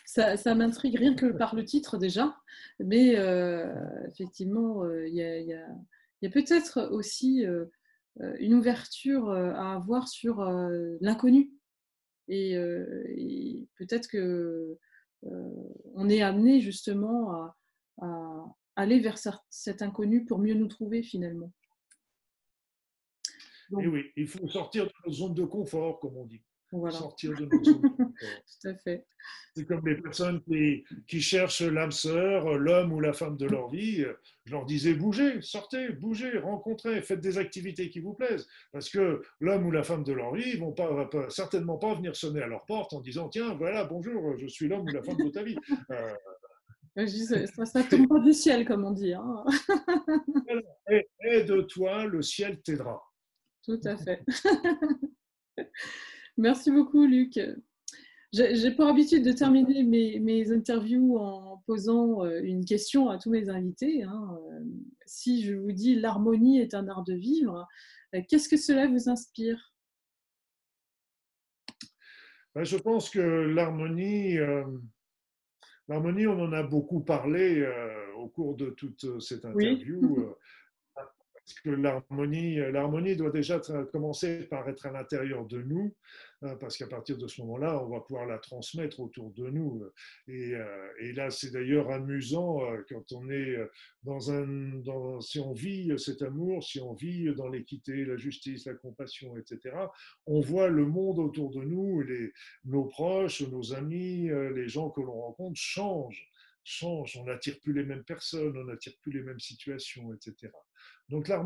Ça m'intrigue rien que par le titre déjà, mais effectivement, il y a peut-être aussi une ouverture à avoir sur l'inconnu. Et peut-être que on est amené justement à aller vers cet inconnu pour mieux nous trouver finalement. Et Donc oui, il faut sortir de notre zone de confort, comme on dit. voilà, Sortir de notre zone de confort. tout à fait. C'est comme les personnes qui cherchent l'âme sœur, l'homme ou la femme de leur vie. Je leur disais, bougez, sortez, bougez, rencontrez, faites des activités qui vous plaisent. Parce que l'homme ou la femme de leur vie, ils vont certainement pas venir sonner à leur porte en disant, tiens, voilà, bonjour, je suis l'homme ou la femme de ta vie. Je dis, ça tombe pas du ciel, comme on dit, hein. Aide-toi, le ciel t'aidera. Tout à fait. Merci beaucoup, Luc. J'ai pour habitude de terminer mes interviews en posant une question à tous mes invités, hein. Si je vous dis l'harmonie est un art de vivre, qu'est-ce que cela vous inspire? Je pense que l'harmonie, on en a beaucoup parlé au cours de toute cette Oui, interview. Parce que l'harmonie doit déjà commencer par être à l'intérieur de nous, parce qu'à partir de ce moment-là, on va pouvoir la transmettre autour de nous. Et là, c'est d'ailleurs amusant quand on est si on vit cet amour, si on vit dans l'équité, la justice, la compassion, etc., on voit le monde autour de nous, nos proches, nos amis, les gens que l'on rencontre changent, on n'attire plus les mêmes personnes, on n'attire plus les mêmes situations, etc. Donc elle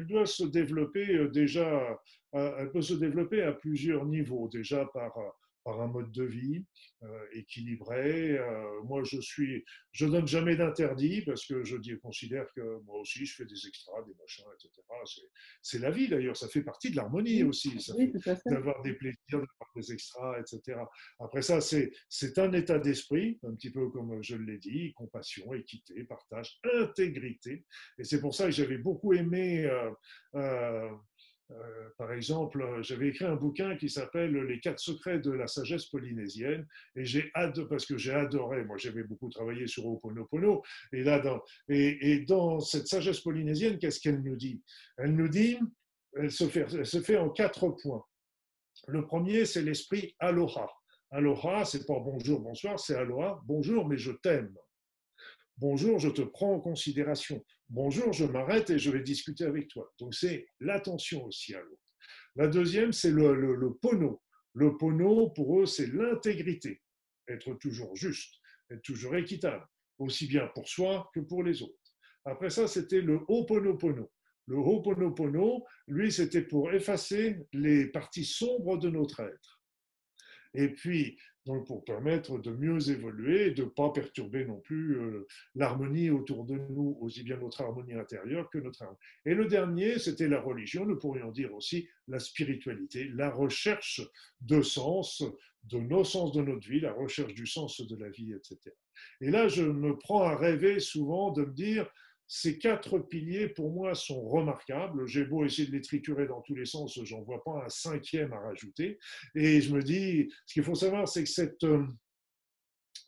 doit se développer déjà, elle peut se développer à plusieurs niveaux, déjà par un mode de vie équilibré. Moi, je donne jamais d'interdit parce que considère que moi aussi, je fais des extras, des machins, etc. C'est la vie d'ailleurs, ça fait partie de l'harmonie oui, aussi, ça oui, fait tout à fait. d'avoir des plaisirs, d'avoir des extras, etc. Après ça, c'est un état d'esprit, un petit peu comme je l'ai dit, compassion, équité, partage, intégrité. Et c'est pour ça que j'avais beaucoup aimé euh, par exemple, j'avais écrit un bouquin qui s'appelle Les 4 secrets de la sagesse polynésienne, et parce que j'ai adoré, moi j'avais beaucoup travaillé sur Ho'oponopono, et dans cette sagesse polynésienne, qu'est-ce qu'elle nous dit? Elle nous dit, elle se fait en 4 points. Le premier, c'est l'esprit aloha. Aloha, c'est pas bonjour, bonsoir, c'est aloha, bonjour, mais je t'aime. Bonjour, je te prends en considération. Bonjour, je m'arrête et je vais discuter avec toi. Donc c'est l'attention aussi à l'autre. La deuxième, c'est le pono. Le pono, pour eux, c'est l'intégrité, être toujours juste, être toujours équitable, aussi bien pour soi que pour les autres. Après ça, c'était le ho'oponopono. Le ho'oponopono, lui, c'était pour effacer les parties sombres de notre être. Et puis, donc pour permettre de mieux évoluer, de ne pas perturber non plus l'harmonie autour de nous, aussi bien notre harmonie intérieure que notre harmonie. Et le dernier, c'était la religion, nous pourrions dire aussi la spiritualité, la recherche de sens, de nos sens de notre vie, la recherche du sens de la vie, etc. Et là, je me prends à rêver souvent de me dire, ces 4 piliers, pour moi, sont remarquables. J'ai beau essayer de les triturer dans tous les sens, j'en vois pas un 5e à rajouter. Et je me dis, ce qu'il faut savoir, c'est que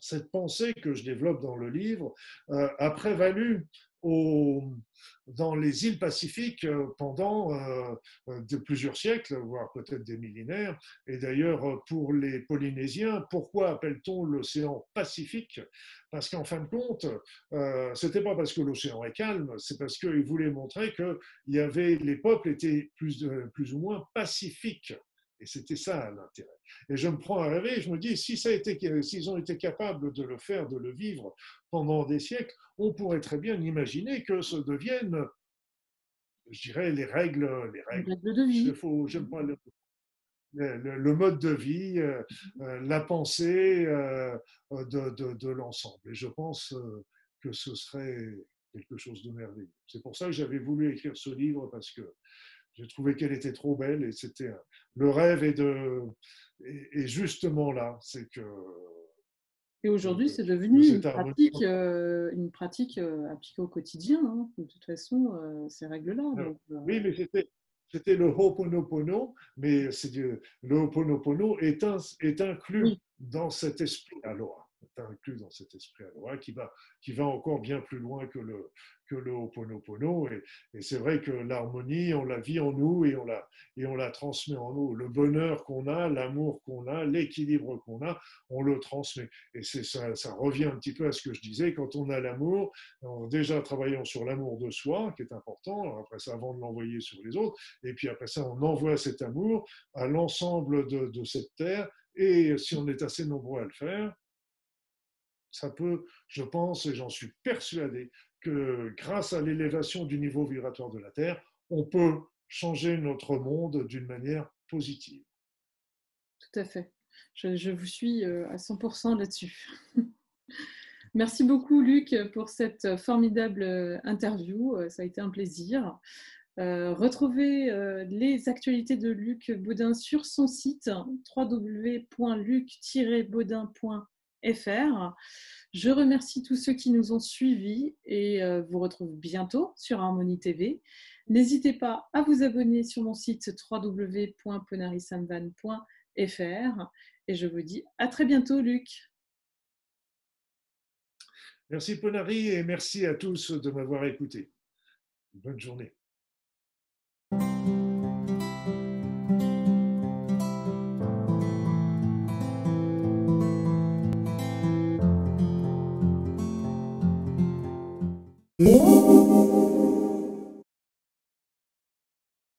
cette pensée que je développe dans le livre a prévalu dans les îles Pacifiques pendant plusieurs siècles, voire peut-être des millénaires. Et d'ailleurs, pour les Polynésiens, pourquoi appelle-t-on l'océan Pacifique? Parce qu'en fin de compte, ce n'était pas parce que l'océan est calme, c'est parce qu'ils voulaient montrer que les peuples étaient plus ou moins pacifiques. Et c'était ça l'intérêt. Et je me prends à rêver, je me dis, s'ils ont été capables de le faire, de le vivre pendant des siècles, on pourrait très bien imaginer que ce deviennent, je dirais, les règles. De vie. J'aime pas le mode de vie, la pensée de l'ensemble. Et je pense que ce serait quelque chose de merveilleux. C'est pour ça que j'avais voulu écrire ce livre, parce que j'ai trouvé qu'elle était trop belle, et c'était le rêve est justement là, c'est que et aujourd'hui, c'est devenu une pratique appliquée au quotidien, hein, de toute façon, ces règles-là. Donc, oui, mais c'était le Ho'oponopono, mais le Ho'oponopono est inclus oui. dans cet esprit aloha. Est inclus dans cet esprit aloha qui va encore bien plus loin que le Ho'oponopono. Et c'est vrai que l'harmonie, on la vit en nous et on la transmet en nous. Le bonheur qu'on a, l'amour qu'on a, l'équilibre qu'on a, on le transmet. Et ça revient un petit peu à ce que je disais, quand on a l'amour, déjà travaillons sur l'amour de soi, qui est important, après ça, avant de l'envoyer sur les autres, et puis après ça, on envoie cet amour à l'ensemble de cette terre, et si on est assez nombreux à le faire, ça peut, je pense, et j'en suis persuadé, que grâce à l'élévation du niveau vibratoire de la Terre, on peut changer notre monde d'une manière positive. Tout à fait. Je vous suis à 100% là-dessus. Merci beaucoup, Luc, pour cette formidable interview. Ça a été un plaisir. Retrouvez les actualités de Luc Baudin sur son site www.luc-baudin.fr. Je remercie tous ceux qui nous ont suivis et vous retrouve bientôt sur Harmonie TV. N'hésitez pas à vous abonner sur mon site www.ponarisanvan.fr et je vous dis à très bientôt, Luc. Merci Ponari, et merci à tous de m'avoir écouté. Bonne journée. Música